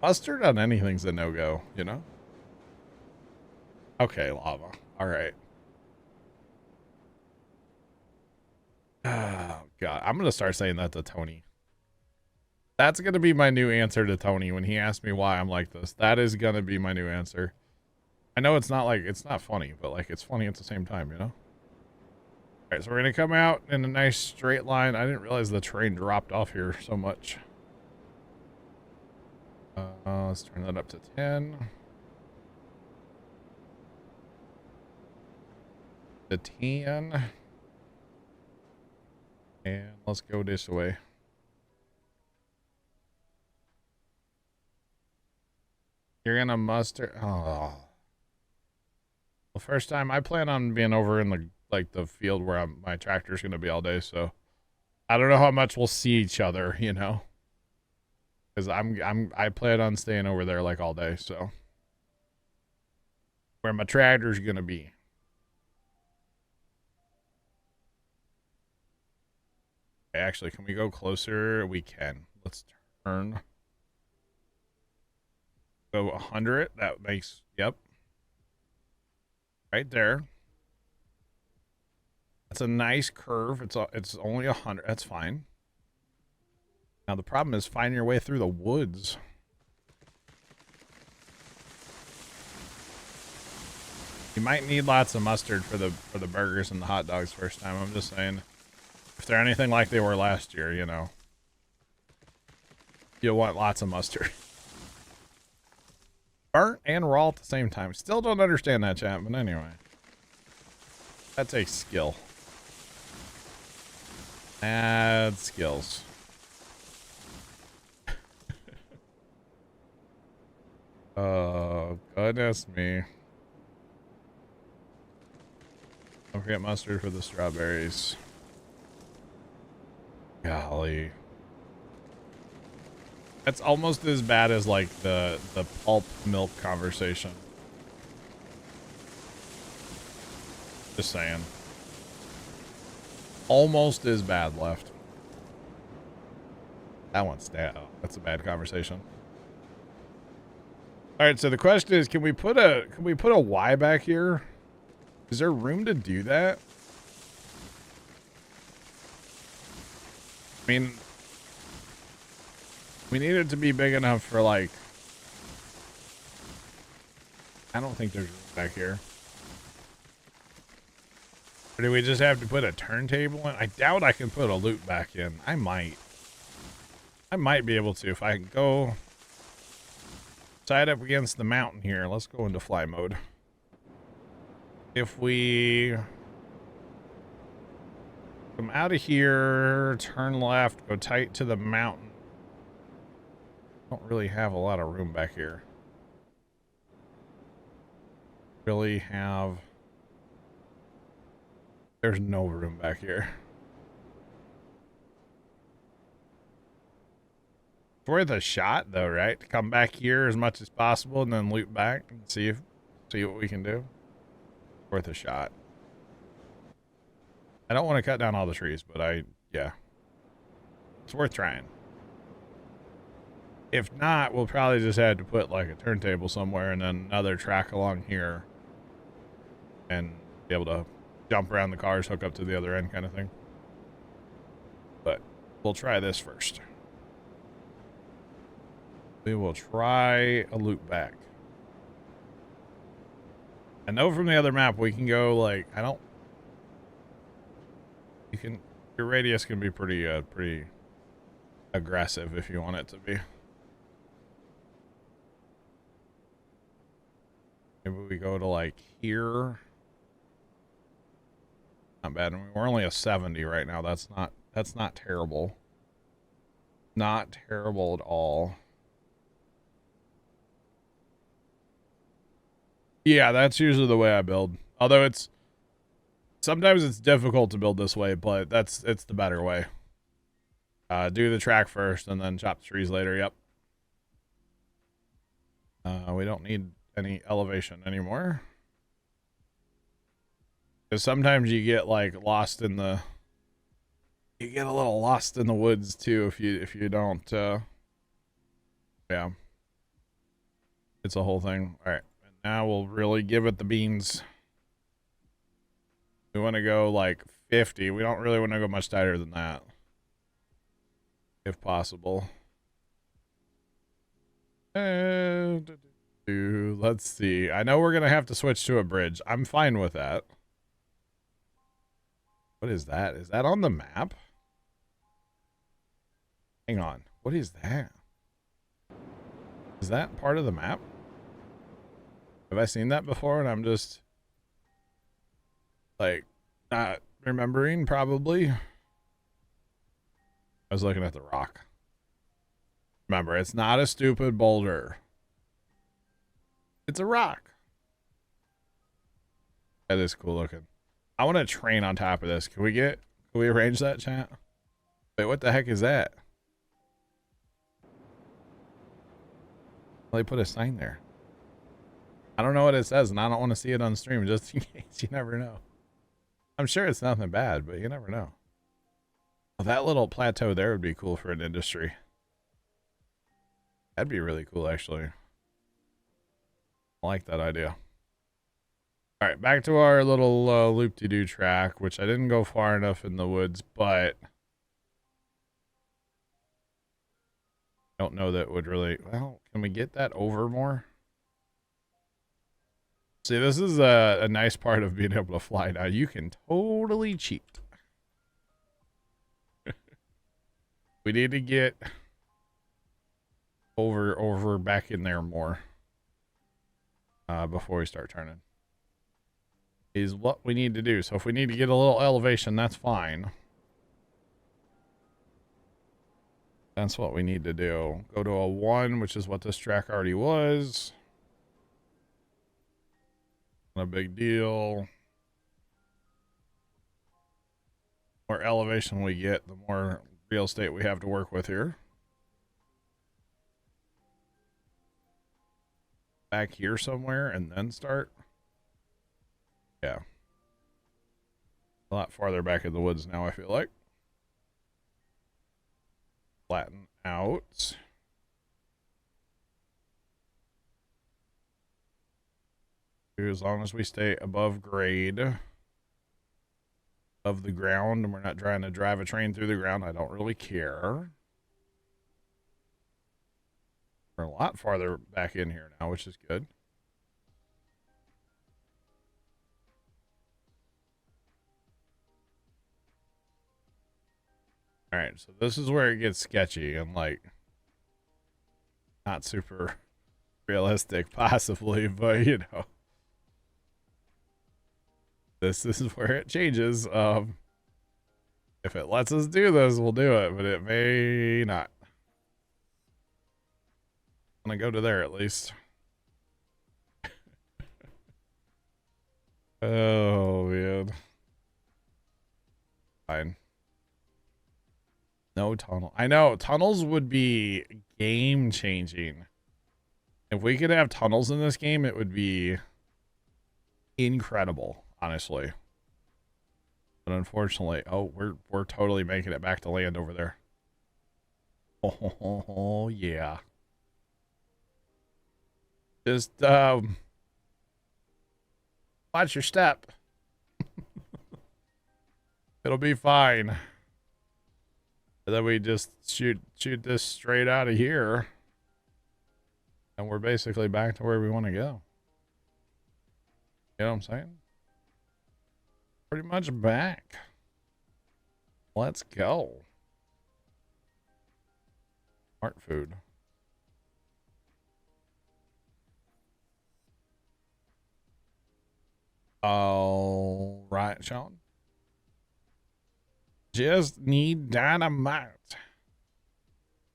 Mustard on anything's a no-go, you know? Okay, Lava. All right. Oh, God. I'm going to start saying that to Tony. That's going to be my new answer to Tony when he asks me why I'm like this. That is going to be my new answer. I know it's not like, it's not funny, but like it's funny at the same time, you know? All right, so we're going to come out in a nice straight line. I didn't realize the train dropped off here so much. Let's turn that up to 10. To 10. And let's go this way. You're gonna muster. Oh. The first time I plan on being over in the field where my tractor's gonna be all day, so I don't know how much we'll see each other, you know. Because I plan on staying over there like all day, so where my tractor's gonna be. Okay, actually, can we go closer? We can. Let's turn. Go 100. That makes, yep. Right there. That's a nice curve. It's only 100. That's fine. Now the problem is finding your way through the woods. You might need lots of mustard for the burgers and the hot dogs first time. I'm just saying, if they're anything like they were last year, you know, you'll want lots of mustard. Burnt and raw at the same time. Still don't understand that, chat, but anyway. That takes skill. Add skills. Oh, goodness me. Don't forget mustard for the strawberries. Golly. That's almost as bad as like the pulp milk conversation. Just saying. Almost as bad left. That one's that's a bad conversation. All right, so the question is, can we put a Y back here? Is there room to do that? I mean, we need it to be big enough for like, I don't think there's room back here. Or do we just have to put a turntable in? I doubt I can put a loop back in. I might be able to if I can go side up against the mountain here. Let's go into fly mode. If we come out of here, turn left, go tight to the mountain. Don't really have a lot of room back here. Really have... There's no room back here. It's worth a shot though, right? To come back here as much as possible and then loop back and see what we can do. Worth a shot. I don't want to cut down all the trees, but yeah. It's worth trying. If not, we'll probably just have to put like a turntable somewhere and then another track along here and be able to jump around the cars, hook up to the other end kind of thing. But we'll try this first. We will try a loop back. I know from the other map we can go like, your radius can be pretty aggressive if you want it to be. Maybe we go to like here. Not bad. I mean, we're only a 70 right now. That's not terrible. Not terrible at all. Yeah, that's usually the way I build. Although sometimes it's difficult to build this way, but it's the better way. Do the track first and then chop the trees later. Yep. We don't need any elevation anymore. Because sometimes you get like lost in the... You get a little lost in the woods too if you don't... Yeah. It's a whole thing. Alright. Now we'll really give it the beans. We want to go like 50. We don't really want to go much tighter than that. If possible. Let's see. I know we're going to have to switch to a bridge. I'm fine with that. What is that? Is that on the map? Hang on. What is that? Is that part of the map? Have I seen that before and I'm just like not remembering? Probably. I was looking at the rock. Remember, it's not a stupid boulder. It's a rock. That is cool looking. I want a train on top of this. Can we arrange that, chat? Wait, what the heck is that? Well, they put a sign there. I don't know what it says, and I don't want to see it on stream just in case. You never know. I'm sure it's nothing bad, but you never know. Well, that little plateau there would be cool for an industry. That'd be really cool, actually. I like that idea. All right, back to our little loop-de-doo track, which I didn't go far enough in the woods, but I don't know that would really... Well, can we get that over more? See, this is a nice part of being able to fly now. You can totally cheat. We need to get over back in there more before we start turning. Is what we need to do. So if we need to get a little elevation, that's fine. That's what we need to do. Go to a 1, which is what this track already was. Not a big deal. The more elevation we get, the more real estate we have to work with here. Back here somewhere and then start. Yeah. A lot farther back in the woods now, I feel like. Flatten out. As long as we stay above grade of the ground and we're not trying to drive a train through the ground, I don't really care. We're a lot farther back in here now, which is good. All right, so this is where it gets sketchy and like not super realistic possibly, but you know. This is where it changes. If it lets us do this, we'll do it, but it may not. I'm gonna go to there at least. Oh man. Fine. No tunnel. I know tunnels would be game changing. If we could have tunnels in this game, it would be incredible, honestly. But unfortunately, oh, we're totally making it back to land over there. Oh yeah. Just watch your step. It'll be fine. And then we just shoot this straight out of here. And we're basically back to where we want to go. You know what I'm saying? Pretty much back. Let's go. Smart food. All right, Sean. Just need dynamite.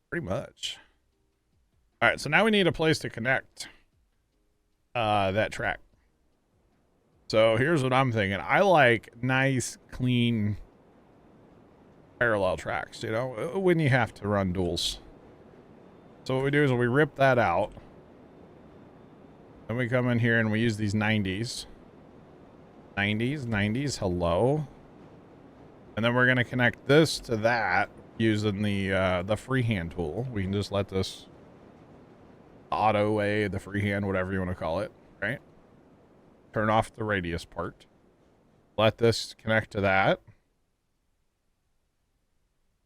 Pretty much. All right, so now we need a place to connect that track. So here's what I'm thinking. I like nice, clean, parallel tracks, you know, when you have to run duels. So what we do is we rip that out. Then we come in here and we use these 90s. 90s, hello. And then we're going to connect this to that using the freehand tool. We can just let this auto way, the freehand, whatever you want to call it, right? Turn off the radius part. Let this connect to that.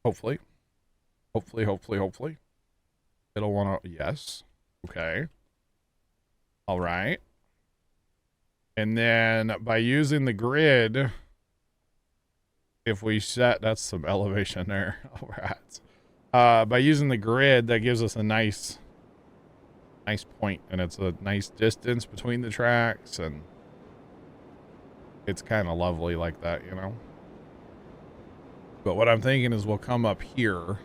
Hopefully. Hopefully. It'll want to, yes. Okay. All right. And then by using the grid, if we set, that's some elevation there. All right. By using the grid, that gives us a nice point, and it's a nice distance between the tracks, and it's kind of lovely like that, you know. But what I'm thinking is we'll come up here.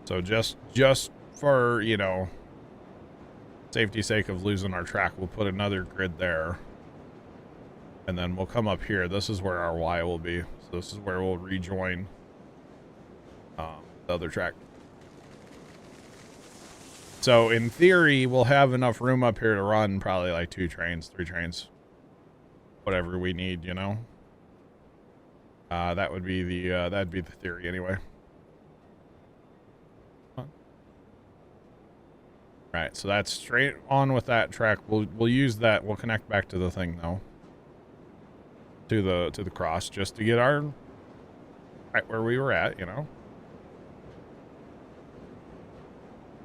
So just for, you know, safety's sake of losing our track, we'll put another grid there. And then we'll come up here. This is where our Y will be. So this is where we'll rejoin the other track. So in theory, we'll have enough room up here to run probably like 2 trains, 3 trains. Whatever we need, you know? That'd be the theory anyway. Right, so that's straight on with that track. We'll use that. We'll connect back to the thing though. To the cross just to get our right where we were at, you know.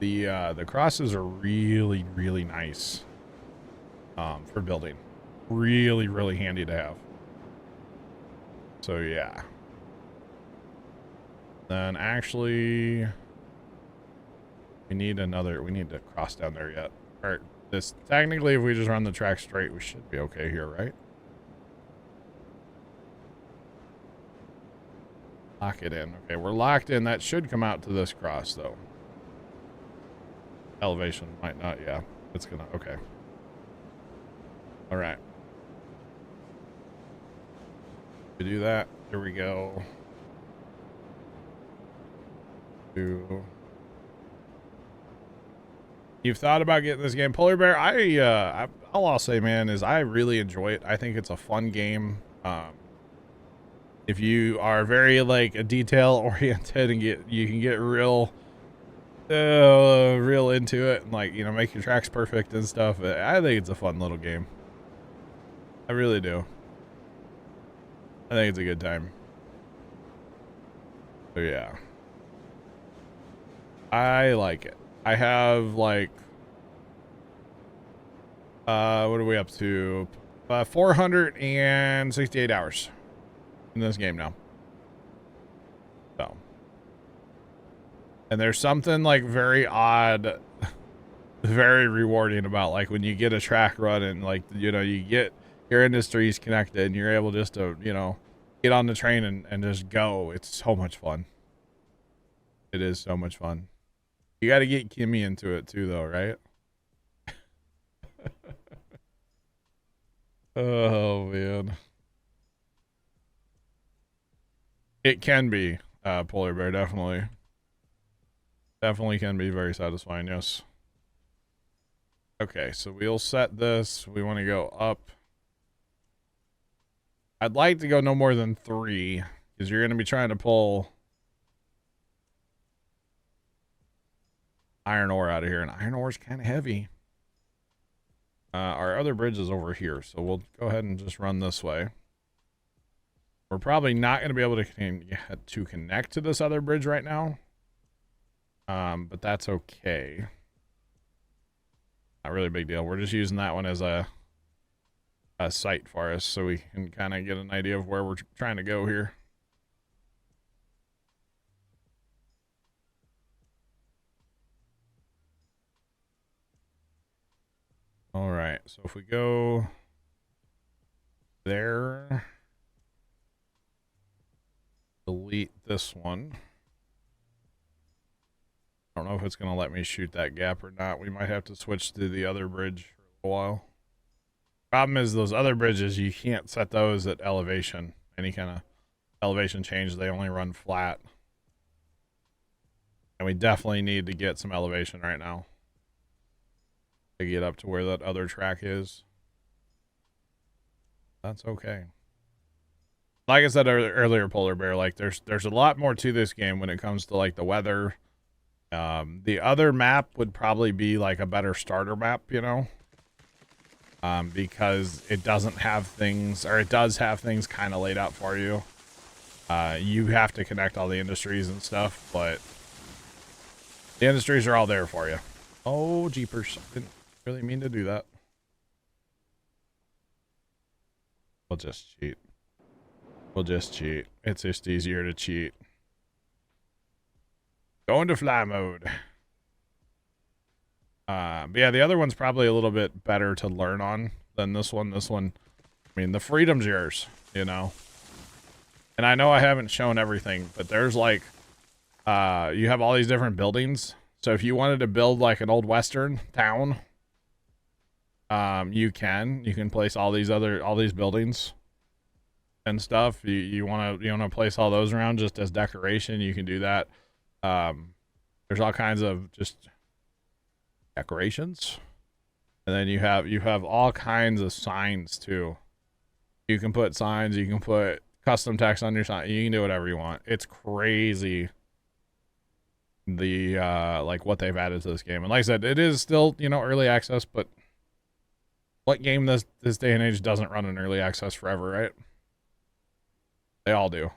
The crosses are really, really nice for building. Really, really handy to have. So yeah. Then actually we need to cross down there yet. Alright, this technically if we just run the track straight, we should be okay here, right? Lock it in. Okay, we're locked in. That should come out to this cross though. Elevation might not, yeah. It's gonna, okay. Alright. We do that. Here we go. You've thought about getting this game, Polar Bear? All I'll say, man, is I really enjoy it. I think it's a fun game. If you are very like detail oriented and you can get real into it and like, you know, make your tracks perfect and stuff. I think it's a fun little game. I really do. I think it's a good time. So yeah. I like it. I have like what are we up to? 468 hours in this game now. So, and there's something like very odd, very rewarding about like when you get a track run and like, you know, you get your industries connected and you're able just to, you know, get on the train and just go. It's so much fun. It is so much fun. You got to get Kimmy into it too, though, right? Oh, man. It can be, Polar Bear, definitely. Definitely can be very satisfying, yes. Okay, so we'll set this. We want to go up. I'd like to go no more than 3, because you're going to be trying to pull iron ore out of here, and iron ore is kind of heavy. Our other bridge is over here, so we'll go ahead and just run this way. We're probably not going to be able to connect to this other bridge right now, but that's okay. Not really a big deal. We're just using that one as a site for us, so we can kind of get an idea of where we're trying to go here. All right, so if we go there, delete this one. I don't know if it's going to let me shoot that gap or not. We might have to switch to the other bridge for a while. Problem is those other bridges, you can't set those at elevation. Any kind of elevation change, they only run flat. And we definitely need to get some elevation right now to get up to where that other track is. That's okay. Like I said earlier, Polar Bear, like there's a lot more to this game when it comes to like the weather. The other map would probably be like a better starter map, you know, because it doesn't have things, or it does have things kind of laid out for you. You have to connect all the industries and stuff, but the industries are all there for you. Oh, jeepers. Didn't really mean to do that. We'll just cheat. We'll just cheat. It's just easier to cheat. Go into fly mode. But yeah, the other one's probably a little bit better to learn on than this one. This one, I mean, the freedom's yours, you know. And I know I haven't shown everything, but there's like, you have all these different buildings. So if you wanted to build like an old Western town, You can place all these buildings and stuff. You want to place all those around just as decoration. You can do that. There's all kinds of just decorations, and then you have all kinds of signs too. You can put signs. You can put custom text on your sign. You can do whatever you want. It's crazy. The like what they've added to this game, and like I said, it is still early access, but what game this day and age doesn't run in early access forever, right? They all do.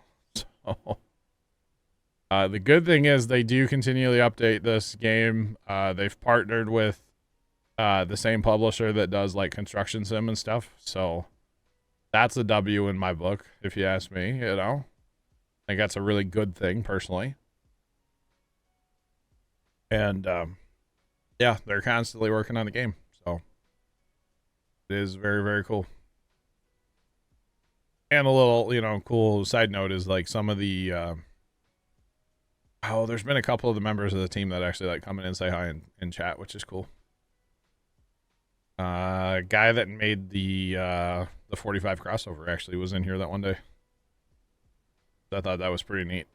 So the good thing is they do continually update this game. They've partnered with the same publisher that does like construction sim and stuff, so that's a W in my book, if you ask me. I think that's a really good thing personally. And yeah, they're constantly working on the game, so it is very, very cool. And a little cool side note is like some of the there's been a couple of the members of the team that actually like come in and say hi in chat, which is cool. Guy that made the 45 crossover actually was in here that one day. I thought that was pretty neat.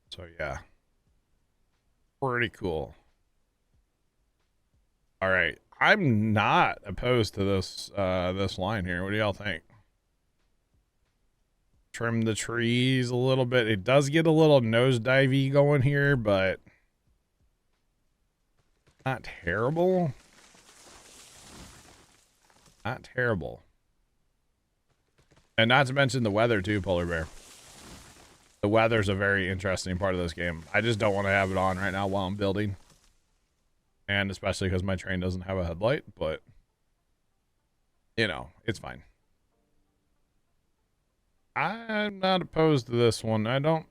So yeah, pretty cool. All right, I'm not opposed to this this line here. What do y'all think? Trim the trees a little bit. It does get a little nosedivey going here, but not terrible. Not terrible. And not to mention the weather too, Polar Bear. The weather's a very interesting part of this game. I just don't want to have it on right now while I'm building. And especially because my train doesn't have a headlight, but it's fine. I'm not opposed to this one. I don't.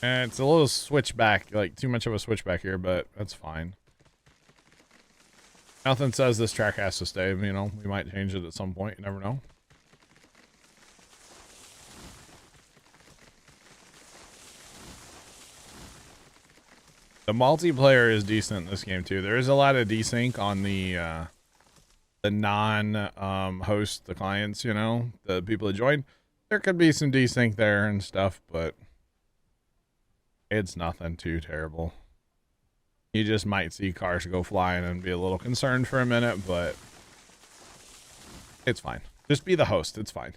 And it's a little switchback, like too much of a switchback here, but that's fine. Nothing says this track has to stay. We might change it at some point. You never know. The multiplayer is decent in this game too. There is a lot of desync on the non-host, the clients, the people that join. There could be some desync there and stuff, but it's nothing too terrible. You just might see cars go flying and be a little concerned for a minute, but it's fine. Just be the host. It's fine.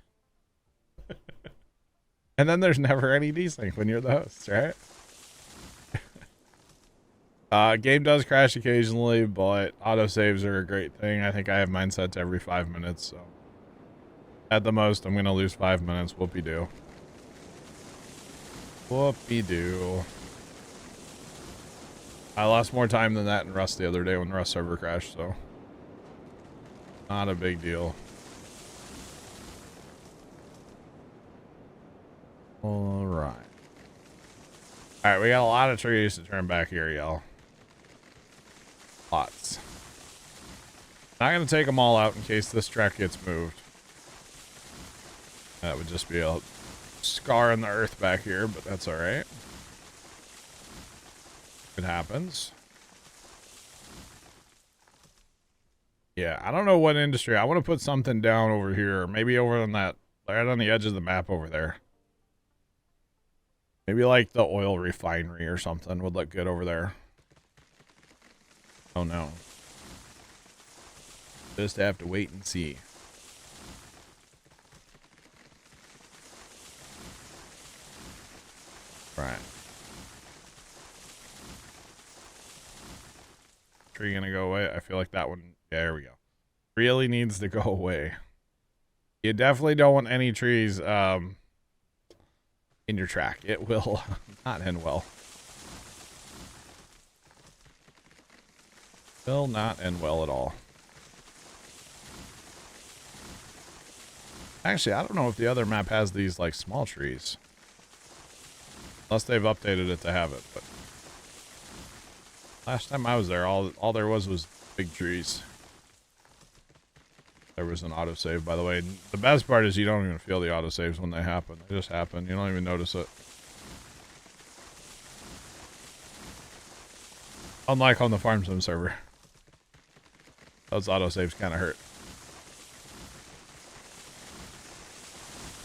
And then there's never any desync when you're the host, right? Game does crash occasionally, but autosaves are a great thing. I think I have mine set to every 5 minutes, so at the most I'm gonna lose 5 minutes. Whoopie-doo. Whoopie-doo. I lost more time than that in Rust the other day when the Rust server crashed, so not a big deal. Alright, we got a lot of trees to turn back here, y'all. Lots. Not gonna take them all out in case this track gets moved. That would just be a scar in the earth back here, but that's alright. It happens. Yeah, I don't know what industry. I want to put something down over here. Maybe over on that, right on the edge of the map over there. Maybe like the oil refinery or something would look good over there. Oh no. Just have to wait and see. Right. Tree gonna go away? I feel like that one, yeah, there we go. Really needs to go away. You definitely don't want any trees in your track. It will not end well. Will not end well at all. Actually, I don't know if the other map has these like small trees. Unless they've updated it to have it, but last time I was there, all there was big trees. There was an autosave, by the way. And the best part is you don't even feel the autosaves when they happen. They just happen. You don't even notice it. Unlike on the farm sim server. Those autosaves kind of hurt.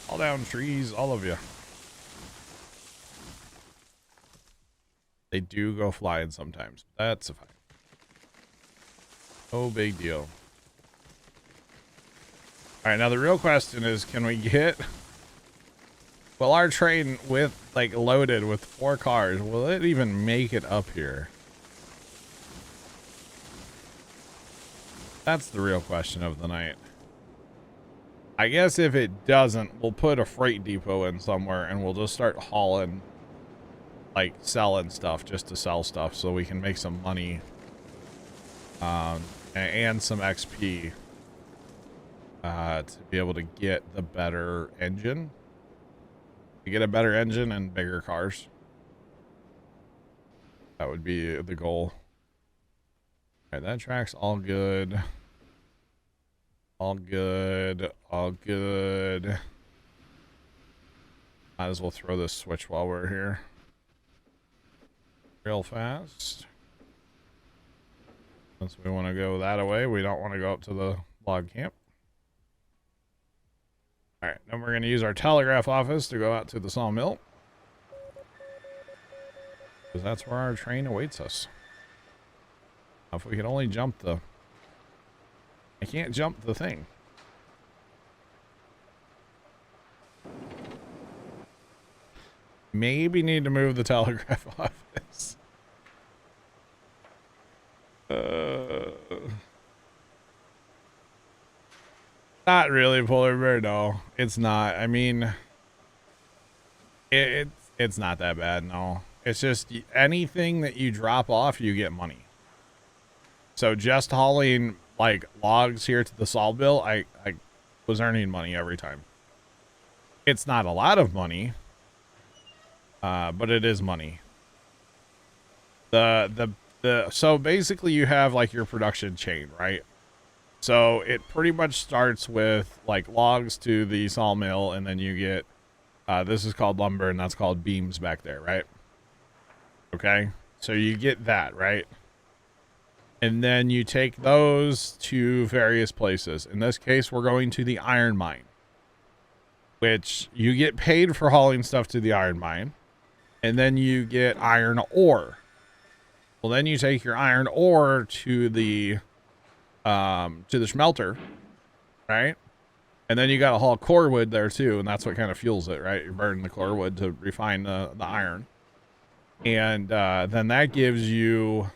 All down trees, all of you. They do go flying sometimes. That's fine. No big deal. All right, now the real question is, can we get... Will our train with, like, loaded with 4 cars, will it even make it up here? That's the real question of the night. I guess if it doesn't, we'll put a freight depot in somewhere and we'll just start hauling, like, selling stuff just to sell stuff so we can make some money and some XP to be able to get the better engine. To get a better engine and bigger cars. That would be the goal. Alright, that track's all good. All good. All good. Might as well throw this switch while we're here. Real fast. Since we want to go that way, we don't want to go up to the log camp. Alright, then we're going to use our telegraph office to go out to the sawmill. Because that's where our train awaits us. Now, if we could only jump the... I can't jump the thing. Maybe need to move the telegraph office. Not really, polar bear. No, it's not. I mean, it's not that bad. No, it's just anything that you drop off, you get money. So just hauling like logs here to the sawmill, I was earning money every time. It's not a lot of money, but it is money. So basically you have like your production chain, right? So it pretty much starts with like logs to the sawmill, and then you get, this is called lumber and that's called beams back there, right? Okay. So you get that, right? And then you take those to various places. In this case, we're going to the iron mine, which you get paid for hauling stuff to the iron mine. And then you get iron ore. Well, then you take your iron ore to the smelter, right? And then you got to haul core wood there too. And that's what kind of fuels it, right? You're burning the core wood to refine the iron. And then that gives you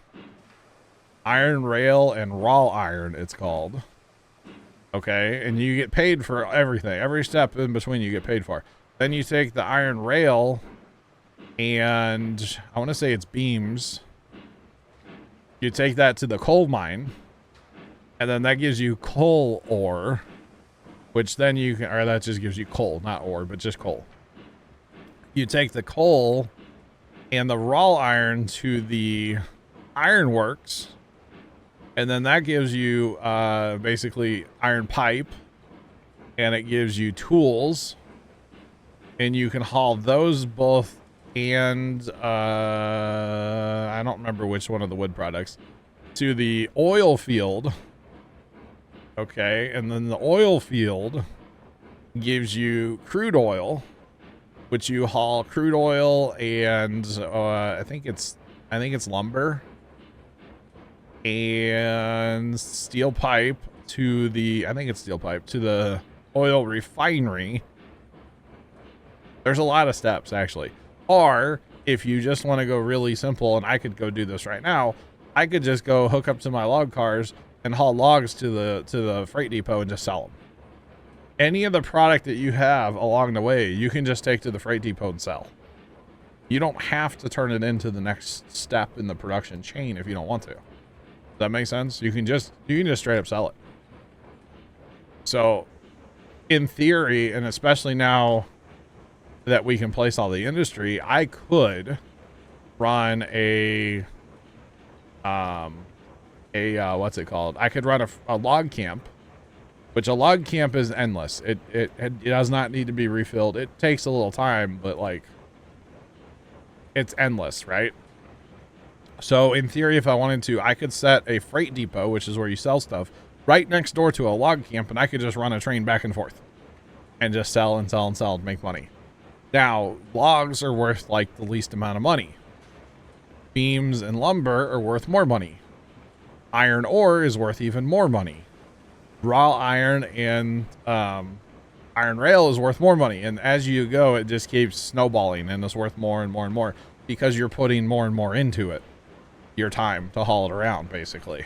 iron rail and raw iron, it's called. Okay, and you get paid for everything. Every step in between you get paid for. Then you take the iron rail and I want to say it's beams. You take that to the coal mine, and then that gives you coal ore, which then you can, or that just gives you coal, not ore, but just coal. You take the coal and the raw iron to the ironworks, and then that gives you basically iron pipe, and it gives you tools, and you can haul those both, and I don't remember which one of the wood products, to the oil field. Okay, and then the oil field gives you crude oil, which you haul crude oil and I think it's lumber and steel pipe to the, I think it's steel pipe to the oil refinery. There's a lot of steps actually. Or if you just want to go really simple, and I could go do this right now, I could just go hook up to my log cars and haul logs to the freight depot and just sell them. Any of the product that you have along the way, you can just take to the freight depot and sell. You don't have to turn it into the next step in the production chain if you don't want to. Does that make sense? You can just straight up sell it. So in theory, and especially now that we can place all the industry, I could run a what's it called? I could run a log camp, which a log camp is endless. It does not need to be refilled. It takes a little time, but like it's endless, right? So in theory, if I wanted to, I could set a freight depot, which is where you sell stuff, right next door to a log camp, and I could just run a train back and forth and just sell and sell and sell and make money. Now, logs are worth like the least amount of money. Beams and lumber are worth more money. Iron ore is worth even more money. Raw iron and iron rail is worth more money. And as you go, it just keeps snowballing and it's worth more and more and more because you're putting more and more into it. Your time to haul it around, basically.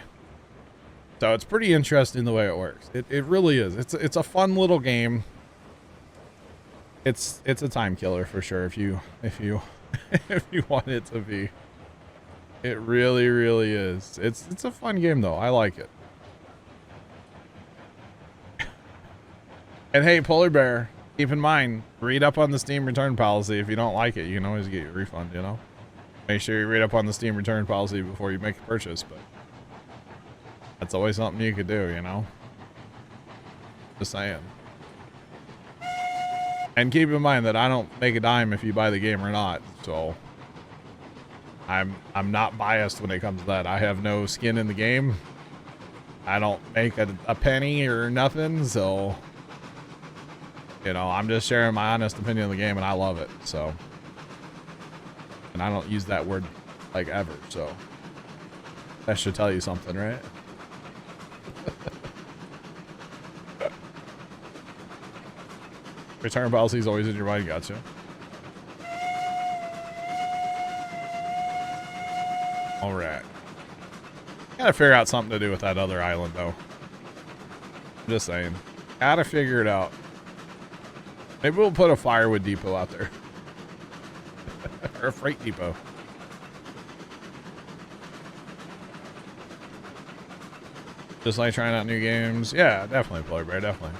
So it's pretty interesting the way it works. It really is. It's a fun little game. It's a time killer for sure if you if you want it to be. It really is. It's a fun game though. I like it. And hey, Polar Bear, keep in mind, read up on the Steam return policy. If you don't like it, you can always get your refund, you know? Make sure you read up on the Steam return policy before you make a purchase, but that's always something you could do, you know? Just saying. And keep in mind that I don't make a dime if you buy the game or not, so I'm not biased when it comes to that. I have no skin in the game. I don't make a penny or nothing, so you know, I'm just sharing my honest opinion of the game and I love it, so. And I don't use that word like ever, so that should tell you something, right? Return policy is always in your mind, gotcha. All right. Gotta figure out something to do with that other island, though. I'm just saying. Gotta figure it out. Maybe we'll put a firewood depot out there. Or a freight depot. Just like trying out new games. Yeah, definitely, Polar Bear, definitely.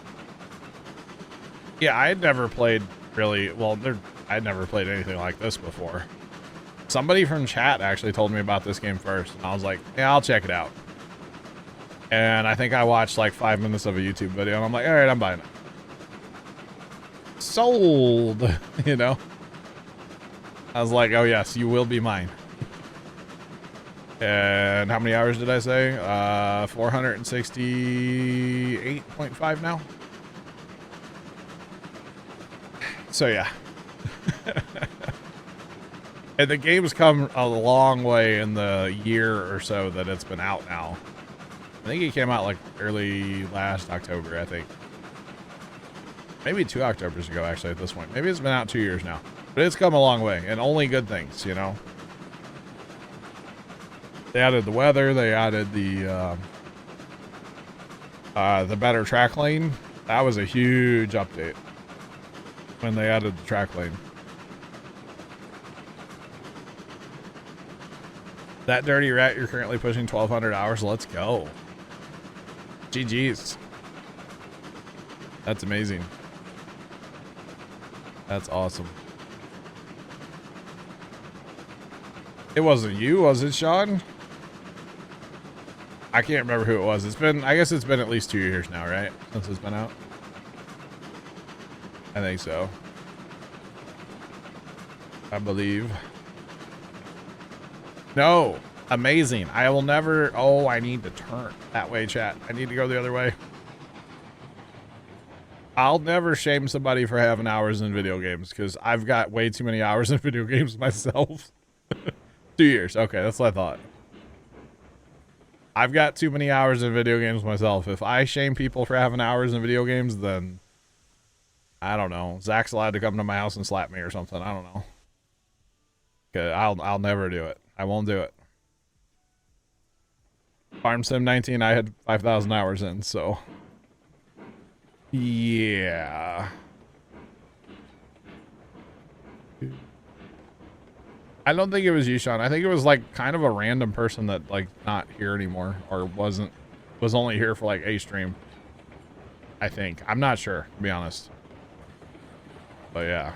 Yeah, I had never played really, well, I'd never played anything like this before. Somebody from chat actually told me about this game first, and I was like, yeah, I'll check it out. And I think I watched like 5 minutes of a YouTube video, and I'm like, all right, I'm buying it. Sold, you know? I was like, oh yes, you will be mine. And how many hours did I say? 468.5 now. So yeah. And the game's come a long way in the year or so that it's been out now. I think it came out like early last October, I think. Maybe 2 Octobers ago, actually, at this point. Maybe it's been out 2 years now. But it's come a long way, and only good things, you know? They added the weather, they added the better track lane. That was a huge update when they added the track lane. That dirty rat, you're currently pushing 1,200 hours. Let's go. GG's. That's amazing. That's awesome. It wasn't you, was it, Sean? I can't remember who it was. It's been, I guess it's been at least 2 years now, right? Since it's been out. I think so. I believe. No. Amazing. I will never. Oh, I need to turn that way, chat. I need to go the other way. I'll never shame somebody for having hours in video games because I've got way too many hours in video games myself. 2 years. Okay, that's what I thought. I've got too many hours in video games myself. If I shame people for having hours in video games, then I don't know. Zach's allowed to come to my house and slap me or something. I don't know. Okay, I'll never do it. I won't do it. Farm Sim 19, I had 5,000 hours in, so yeah. I don't think it was you, Sean. I think it was like kind of a random person that like not here anymore or was only here for like a stream. I think. I'm not sure, to be honest. But yeah.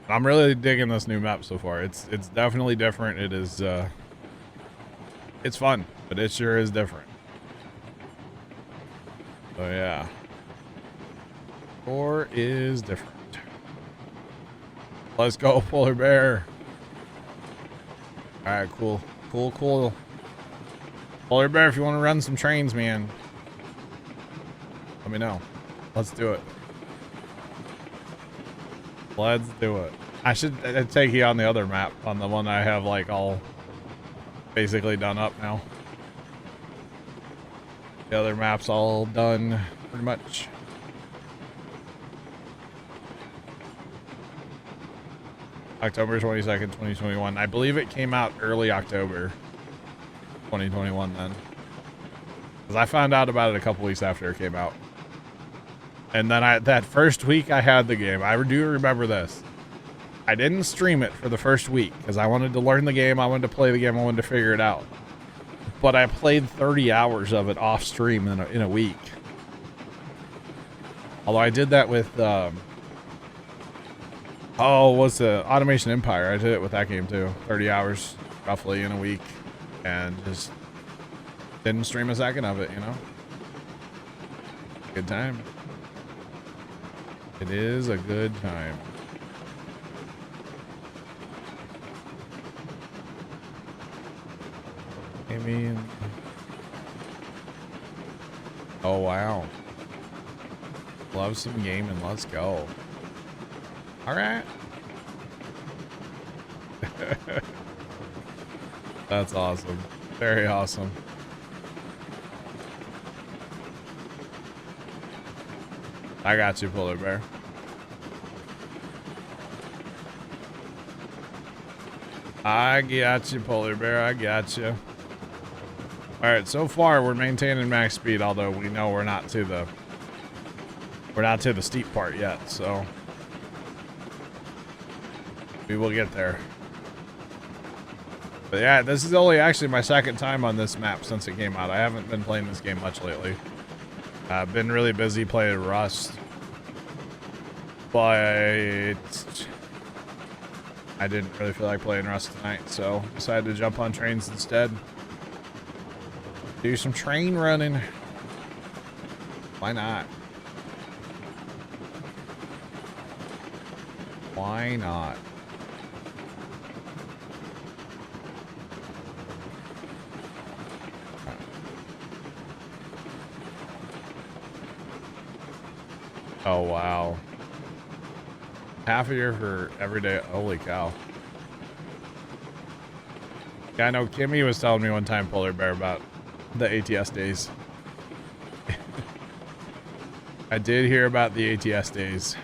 I'm really digging this new map so far. It's definitely different. It is it's fun, but it sure is different. So yeah. Or is different. Let's go, Polar Bear. All right, cool. Cool. Polar Bear, if you want to run some trains, man, let me know. Let's do it. Let's do it. I should take you on the other map, on the one I have like all basically done up now. The other map's all done pretty much. October 22nd, 2021. I believe it came out early October 2021 then. Because I found out about it a couple weeks after it came out. And then that first week I had the game. I do remember this. I didn't stream it for the first week because I wanted to learn the game. I wanted to play the game. I wanted to figure it out. But I played 30 hours of it off stream in a week. Although I did that with, what's the Automation Empire? I did it with that game too. 30 hours roughly in a week. And just didn't stream a second of it, you know? Good time. It is a good time. I mean, oh wow. Love some gaming. Let's go. All right. That's awesome. Very awesome. I got you, Polar Bear. I got you, Polar Bear. I got you. All right, so far we're maintaining max speed, although we know we're not to the steep part yet, so we will get there. But yeah, this is only actually my second time on this map since it came out. I haven't been playing this game much lately. I've been really busy playing Rust, but I didn't really feel like playing Rust tonight, so decided to jump on trains instead. Do some train running. Why not? Why not? Oh, wow. Half a year for every day. Holy cow. Yeah, I know Kimmy was telling me one time, Polar Bear, about the ATS days. I did hear about the ATS days,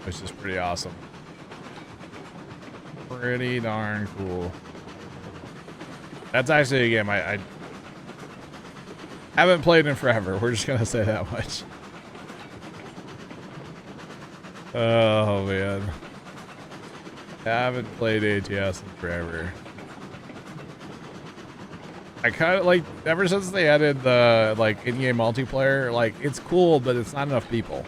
which is pretty awesome. Pretty darn cool. That's actually a game I haven't played in forever. We're just gonna say that much. Oh man, haven't played ATS in forever. I kind of like, ever since they added the like in-game multiplayer, like it's cool, but it's not enough people.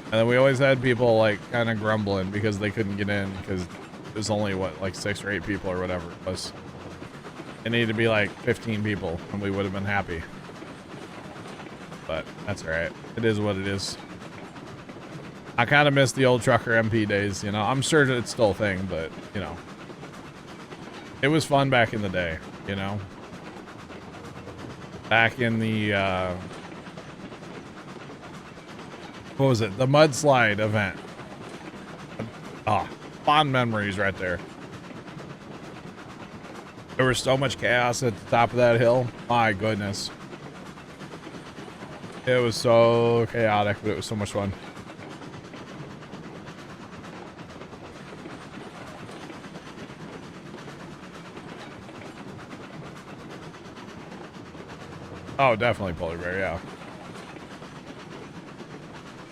And then we always had people like kind of grumbling because they couldn't get in because it was only what, like 6 or 8 people or whatever it was. It needed to be like 15 people and we would have been happy. But that's all right. It is what it is. I kind of miss the old Trucker MP days, you know. I'm sure that it's still a thing, but you know, it was fun back in the day, you know. Back in the what was it? The mudslide event. Ah, fond memories right there. There was so much chaos at the top of that hill. My goodness. It was so chaotic, but it was so much fun. Oh, definitely Polar Bear, yeah.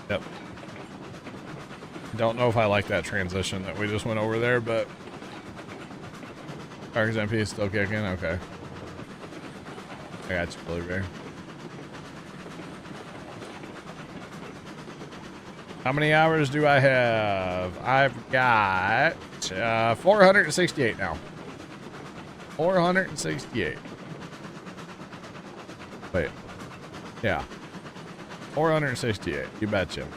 Yep. Don't know if I like that transition that we just went over there, but Argus MP is still kicking? Okay. I got you, Polar Bear. How many hours do I have? I've got 468 now. 468. Wait. Yeah. 468. You betcha.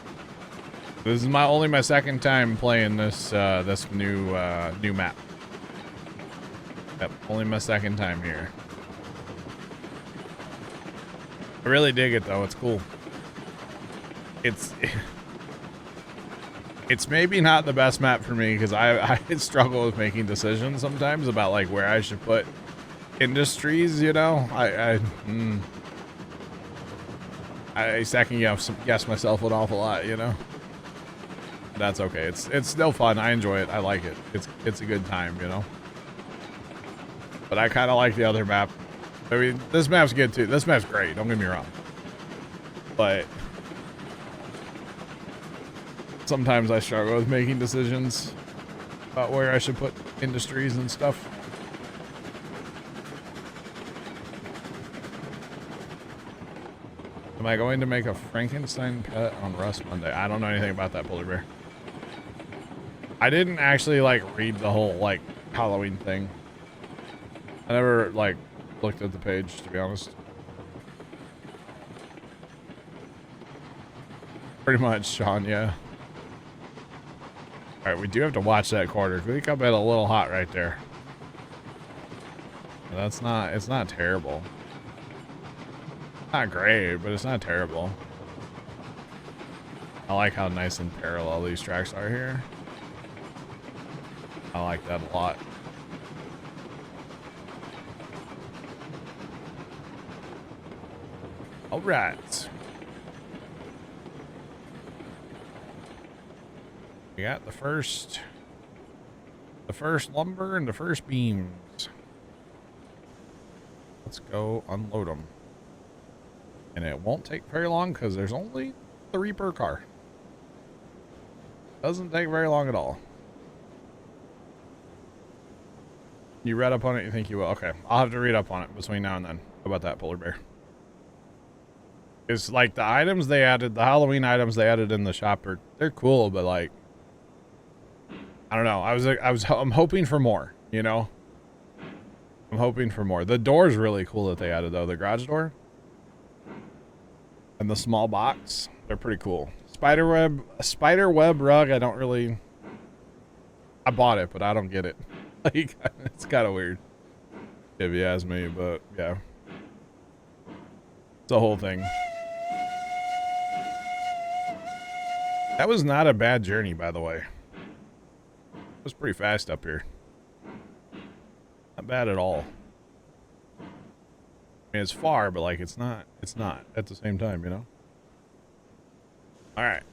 This is only my second time playing this this new map. Yep, only my second time here. I really dig it though. It's cool. It's it's maybe not the best map for me because I struggle with making decisions sometimes about like where I should put industries. You know, I second guess myself an awful lot. You know. That's okay. It's still fun. I enjoy it. I like it. It's a good time, you know. But I kind of like the other map. I mean, this map's good too. This map's great. Don't get me wrong. But sometimes I struggle with making decisions about where I should put industries and stuff. Am I going to make a Frankenstein pet on Rust Monday? I don't know anything about that, Polar Bear. I didn't actually like read the whole like Halloween thing. I never like looked at the page, to be honest. Pretty much, Sean, yeah. Alright, we do have to watch that quarter. We come in a little hot right there. It's not terrible. Not great, but it's not terrible. I like how nice and parallel these tracks are here. I like that a lot. All right. We got the first lumber and the first beams. Let's go unload them. And it won't take very long because there's only 3 per car. Doesn't take very long at all. You read up on it? You think you will? Okay. I'll have to read up on it between now and then. How about that, Polar Bear? It's like the items they added, the Halloween items they added in the shop they're cool, but like, I don't know. I'm hoping for more, you know? I'm hoping for more. The door's really cool that they added though. The garage door and the small box, they're pretty cool. Spider web rug, I bought it, but I don't get it. Like, it's kind of weird, if you ask me, but yeah. It's the whole thing. That was not a bad journey, by the way. It was pretty fast up here. Not bad at all. I mean, it's far, but like, it's not at the same time, you know? All right.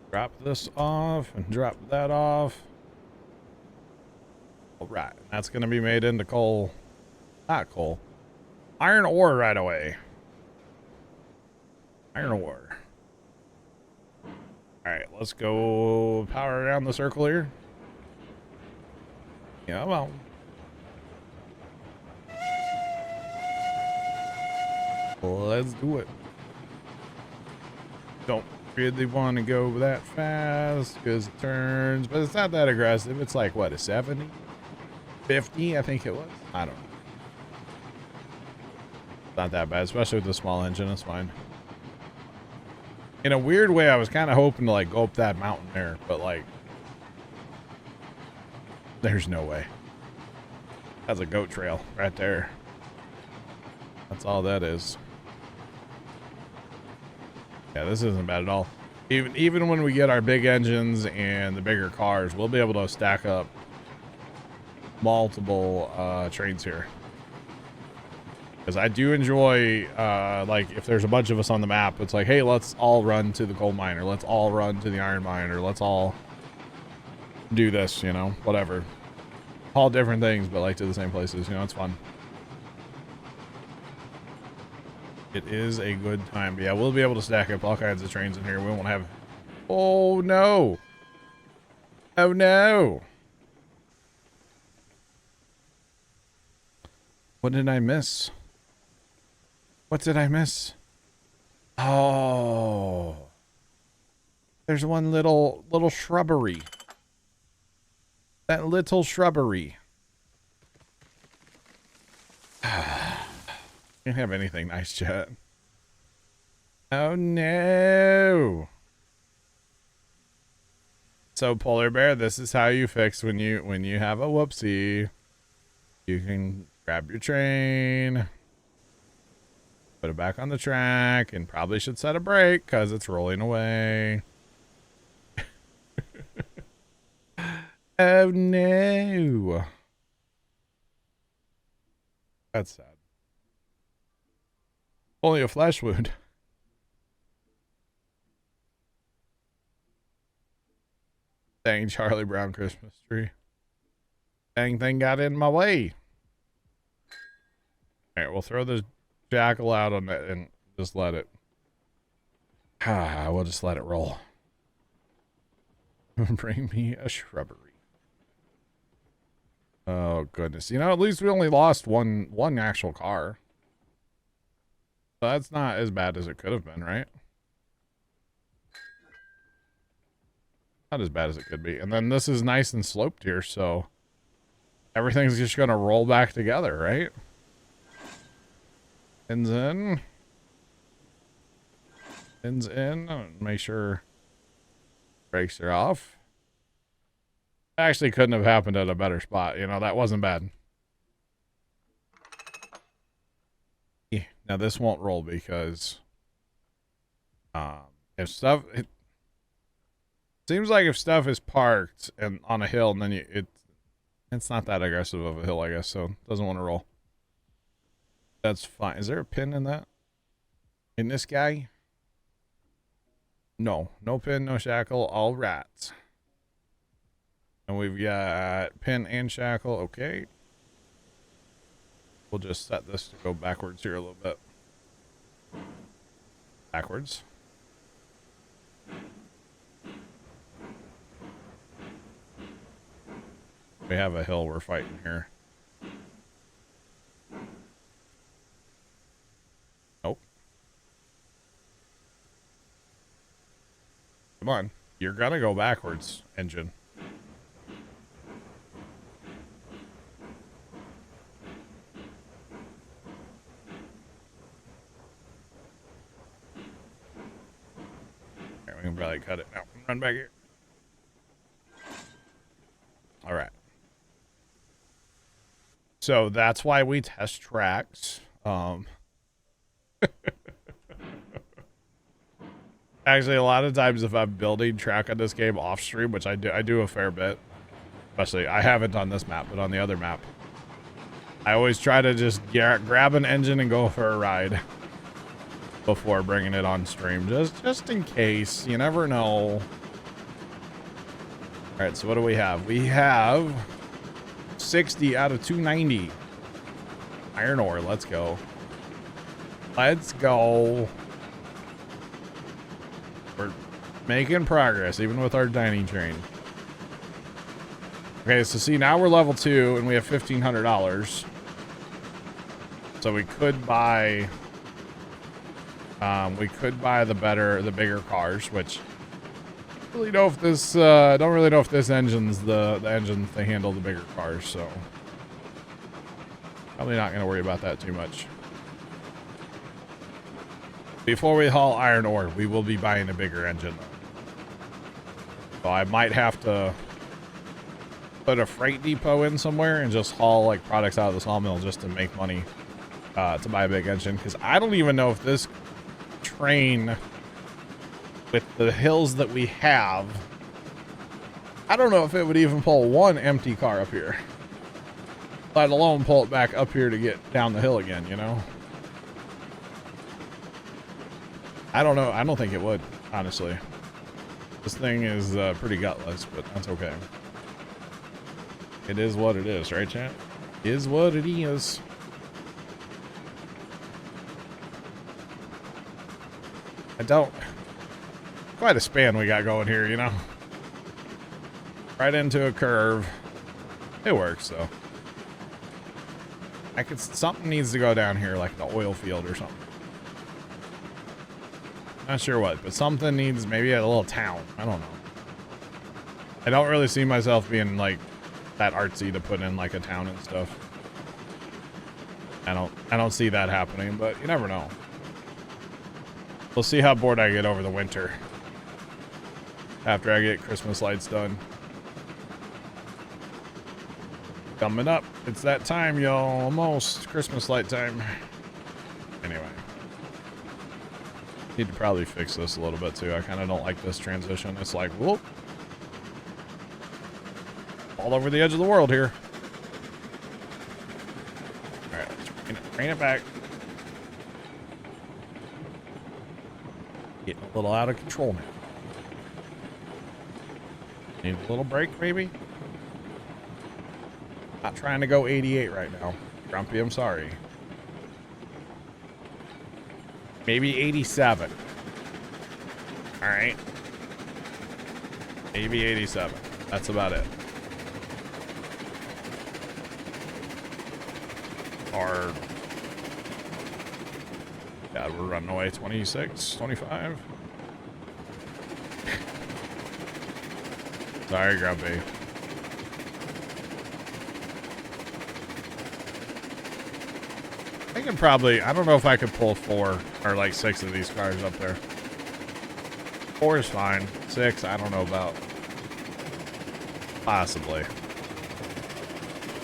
Drop this off and drop that off. All right, that's going to be made into coal. Not coal. Iron ore right away. Iron ore. All right, let's go power around the circle here. Yeah, well. Let's do it. Don't really want to go that fast because it turns, but it's not that aggressive. It's like, what, a 70? 50, I think it was. I don't know. Not that bad, especially with the small engine. It's fine. In a weird way, I was kind of hoping to like go up that mountain there, but like, there's no way. That's a goat trail right there. That's all that is. Yeah, this isn't bad at all. Even when we get our big engines and the bigger cars, we'll be able to stack up multiple trains here. Because I do enjoy, like, if there's a bunch of us on the map, it's like, hey, let's all run to the coal mine, or let's all run to the iron mine, or let's all do this, you know, whatever. All different things, but like to the same places, you know, it's fun. It is a good time. But yeah, we'll be able to stack up all kinds of trains in here. We won't have... Oh, no. Oh, no. What did I miss? What did I miss? Oh. There's one little shrubbery. That little shrubbery. Can't have anything nice yet. Oh no. So polar bear, this is how you fix when you have a whoopsie. You can grab your train, put it back on the track, and probably should set a brake because it's rolling away. Oh no. That's sad. Only a flesh wound. Dang Charlie Brown Christmas tree. Dang thing got in my way. Alright, we'll throw the jackal out on it and just let it. We'll just let it roll. Bring me a shrubbery. Oh goodness. You know, at least we only lost one actual car. So that's not as bad as it could have been, right? Not as bad as it could be. And then this is nice and sloped here, so everything's just gonna roll back together, right? Pins in. Pins in. Make sure brakes are off. Actually couldn't have happened at a better spot. You know, that wasn't bad. Yeah. Now this won't roll because if stuff... It seems like if stuff is parked and on a hill, and then it's not that aggressive of a hill, I guess, so it doesn't want to roll. That's fine. Is there a pin in that? In this guy? No. No pin, no shackle, all rats. And we've got pin and shackle. Okay. We'll just set this to go backwards here a little bit. Backwards. We have a hill we're fighting here. Nope. Come on. You're gonna go backwards, engine. We can probably cut it now. Run back here. All right. So that's why we test tracks. Actually, a lot of times if I'm building track on this game off stream, which I do a fair bit, especially I haven't on this map, but on the other map, I always try to just grab an engine and go for a ride before bringing it on stream, just in case. You never know. All right, so what do we have? We have 60 out of 290 iron ore. Let's go. Let's go. We're making progress even with our dining train. Okay, so see, now we're level 2 and we have $1,500, so we could buy the bigger cars, which I don't really know if this don't really know if this engine's the engine to handle the bigger cars, so probably not going to worry about that too much. Before we haul iron ore, we will be buying a bigger engine, so I might have to put a freight depot in somewhere and just haul like products out of the sawmill just to make money to buy a big engine, because I don't even know if this train with the hills that we have, I don't know if it would even pull one empty car up here, let alone pull it back up here to get down the hill again, you know? I don't know. I don't think it would, honestly. This thing is pretty gutless, but that's okay. It is what it is, right, chat? Is what it is. I don't... Quite a span we got going here, you know? Right into a curve. It works, though. Something needs to go down here, like the oil field or something. Not sure what, but something needs, maybe a little town. I don't know. I don't really see myself being, like, that artsy to put in, like, a town and stuff. I don't see that happening, but you never know. We'll see how bored I get over the winter. after I get Christmas lights done. Coming up. It's that time, y'all. Almost Christmas light time. Anyway. Need to probably fix this a little bit too. I kind of don't like this transition. It's like, whoop. All over the edge of the world here. All right, let's bring it back. Getting a little out of control now. Need a little break, maybe? Not trying to go 88 right now. Grumpy, I'm sorry. Maybe 87. All right. Maybe 87. That's about it. Or, God, we're running away. 26, 25. Sorry, Grumpy. I can probably, I don't know if I could pull 4 or like 6 of these cars up there. 4 is fine. 6, I don't know about. Possibly.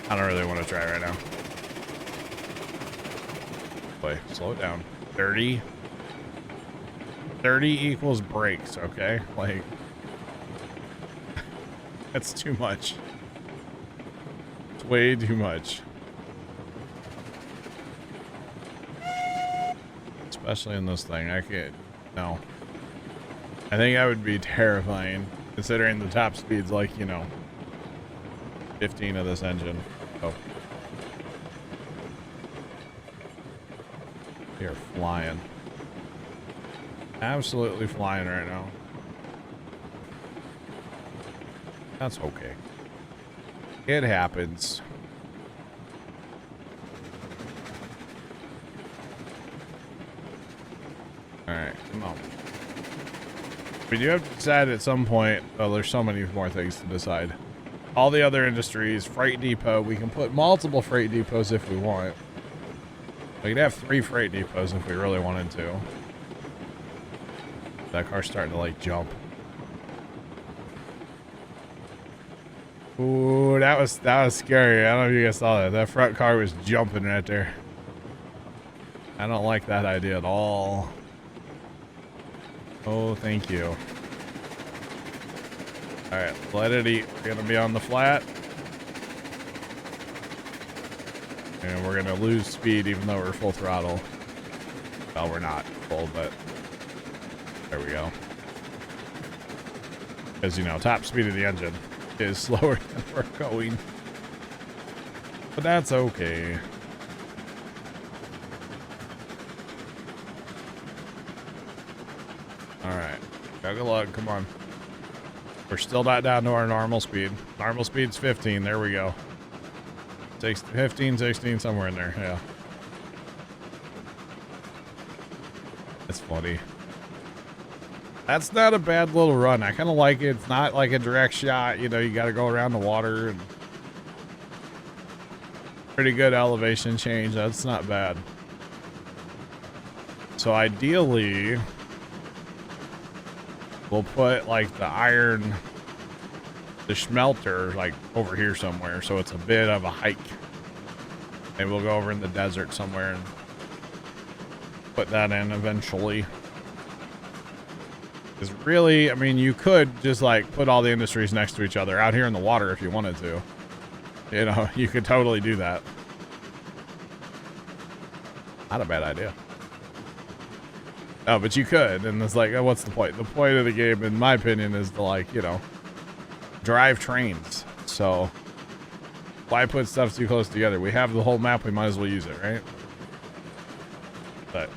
I don't really want to try right now. Wait, slow it down. 30. 30 equals brakes, okay? Like, that's too much. It's way too much. Especially in this thing. I can't. No. I think that would be terrifying, considering the top speed's like, you know, 15 of this engine. Oh. You're flying. Absolutely flying right now. That's okay. It happens. Alright, come on. We do have to decide at some point. Oh, there's so many more things to decide. All the other industries, freight depot. We can put multiple freight depots if we want. We could have 3 freight depots if we really wanted to. That car's starting to like jump. Ooh, that was scary. I don't know if you guys saw that. That front car was jumping right there. I don't like that idea at all. Oh, thank you. Alright, let it eat. We're gonna be on the flat. And we're gonna lose speed even though we're full throttle. Well, we're not full, but there we go. Because, you know, top speed of the engine is slower than we're going. But that's okay. Alright. Good luck. Come on. We're still not down to our normal speed. Normal speed's 15. There we go. 15, 16, somewhere in there. Yeah. That's funny. That's not a bad little run. I kind of like it. It's not like a direct shot. You know, you got to go around the water. And pretty good elevation change. That's not bad. So ideally, we'll put like the iron, the smelter, like over here somewhere. So it's a bit of a hike. And we'll go over in the desert somewhere and put that in eventually. Because really, I mean, you could just like put all the industries next to each other out here in the water if you wanted to. You know, you could totally do that. Not a bad idea. Oh, but you could, and it's like, oh, what's the point? The point of the game, in my opinion, is to, like, you know, drive trains. So why put stuff too close together? We have the whole map. We might as well use it, right? But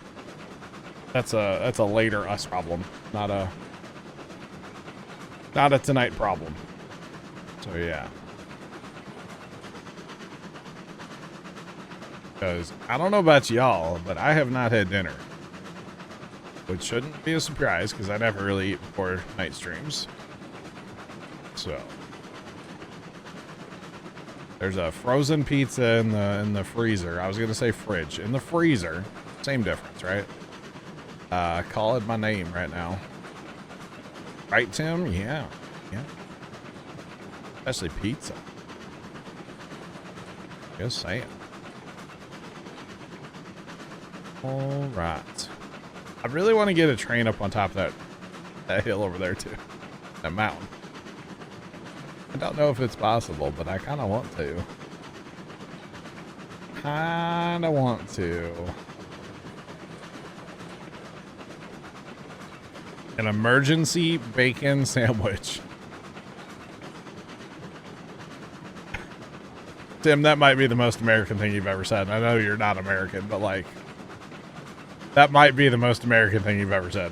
that's a later us problem, not a tonight problem. So yeah. Because I don't know about y'all, but I have not had dinner. Which shouldn't be a surprise, because I never really eat before night streams. So there's a frozen pizza in the freezer. I was gonna say fridge. In the freezer. Same difference, right? Call it my name right now. Right, Tim? Yeah. Yeah. Especially pizza. Just saying. All right. I really want to get a train up on top of that hill over there too. That mountain. I don't know if it's possible, but I kind of want to. Kinda want to. An emergency bacon sandwich. Tim, that might be the most American thing you've ever said. I know you're not American, but like, that might be the most American thing you've ever said.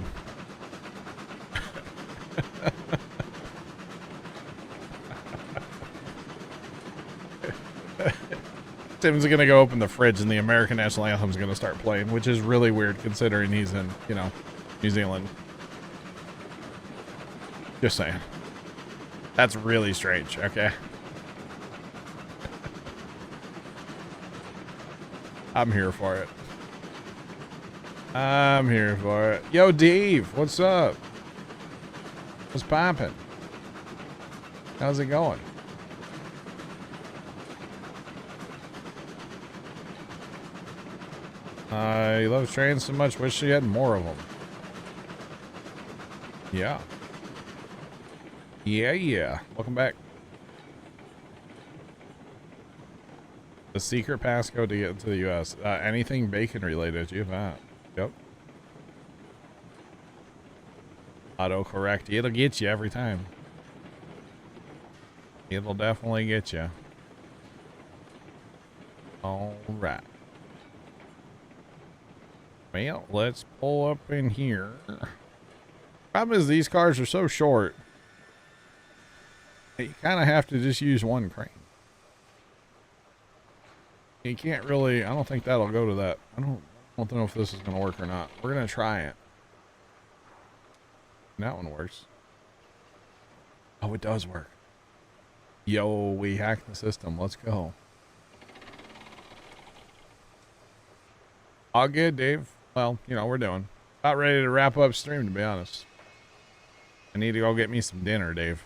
Tim's gonna go open the fridge and the American national anthem's gonna start playing, which is really weird considering he's in, you know, New Zealand. Just saying. That's really strange, okay? I'm here for it. I'm here for it. Yo, Dave, what's up? What's poppin'? How's it going? I love trains so much. Wish she had more of them. Yeah. Yeah. Welcome back. The secret passcode to get into the U.S. Anything bacon related, you have that. Yep. Autocorrect. It'll get you every time. It'll definitely get you. All right. Well, let's pull up in here. Problem is these cars are so short that you kind of have to just use one crane. You can't really, I don't think that'll go to that. I don't know if this is going to work or not. We're going to try it. That one works. Oh, it does work. Yo, we hacked the system. Let's go. All good, Dave. Well, you know, we're doing. About ready to wrap up stream, to be honest. I need to go get me some dinner, Dave.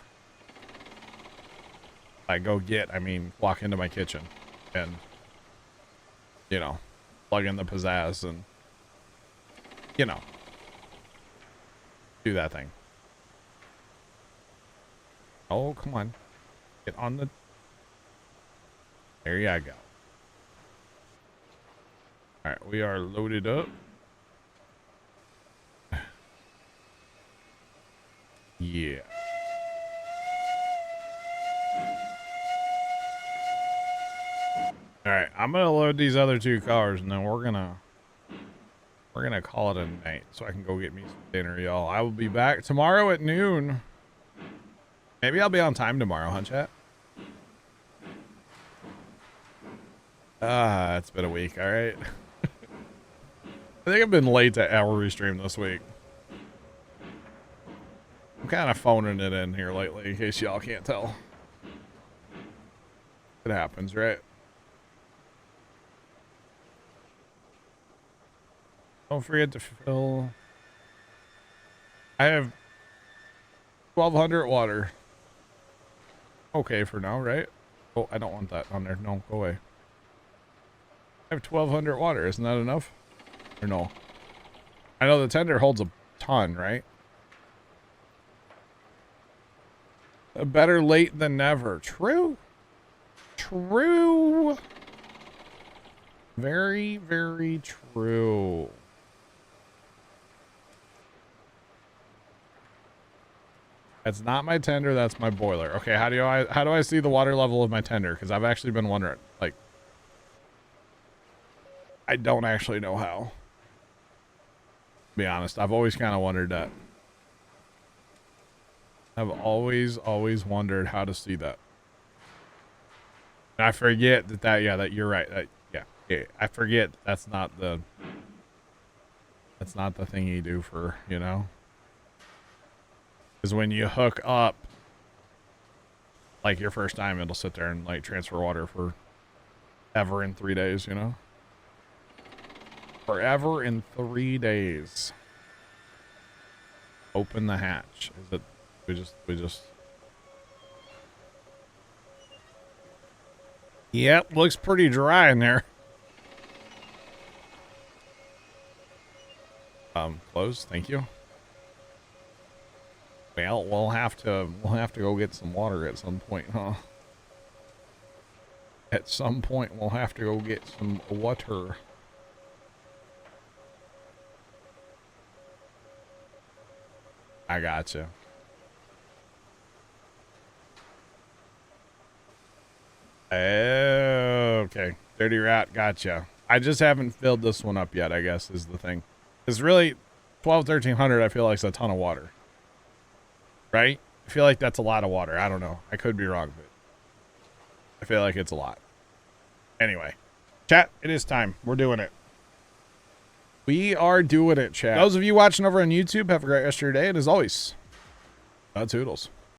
By go get, I mean walk into my kitchen and, you know, plug in the pizzazz and, you know, do that thing. Oh, come on. Get on the... There you go. Alright, we are loaded up. Yeah. Alright, I'm gonna load these other two cars and then we're gonna call it a night so I can go get me some dinner, y'all. I will be back tomorrow at noon. Maybe I'll be on time tomorrow, huh, chat? It's been a week, alright? I think I've been late to every stream this week. I'm kind of phoning it in here lately, in case y'all can't tell. It happens, right? Don't forget to fill. I have 1,200 water. Okay for now, right? Oh, I don't want that on there. No, go away. I have 1,200 water. Isn't that enough? Or no? I know the tender holds a ton, right? Better late than never. True. True. Very, very true. That's not my tender, that's my boiler. Okay, how do I see the water level of my tender? Because I've actually been wondering. Like, I don't actually know how. To be honest, I've always kind of wondered that. I've always wondered how to see that. And I forget that you're right. Yeah, I forget that's not the thing you do for, you know. Because when you hook up, like your first time, it'll sit there and like transfer water for ever in 3 days, you know? Forever in 3 days. Open the hatch. Is it We just. Yep, looks pretty dry in there. Close, thank you. Well, we'll have to go get some water at some point, huh? At some point, we'll have to go get some water. I gotcha. Okay. Dirty rat, gotcha. I just haven't filled this one up yet, I guess, is the thing. It's really 1300, I feel like, is a ton of water. Right? I feel like that's a lot of water. I don't know. I could be wrong, but I feel like it's a lot. Anyway. Chat, it is time. We're doing it. We are doing it, chat. Those of you watching over on YouTube, have a great rest of your day, and as always, toodles.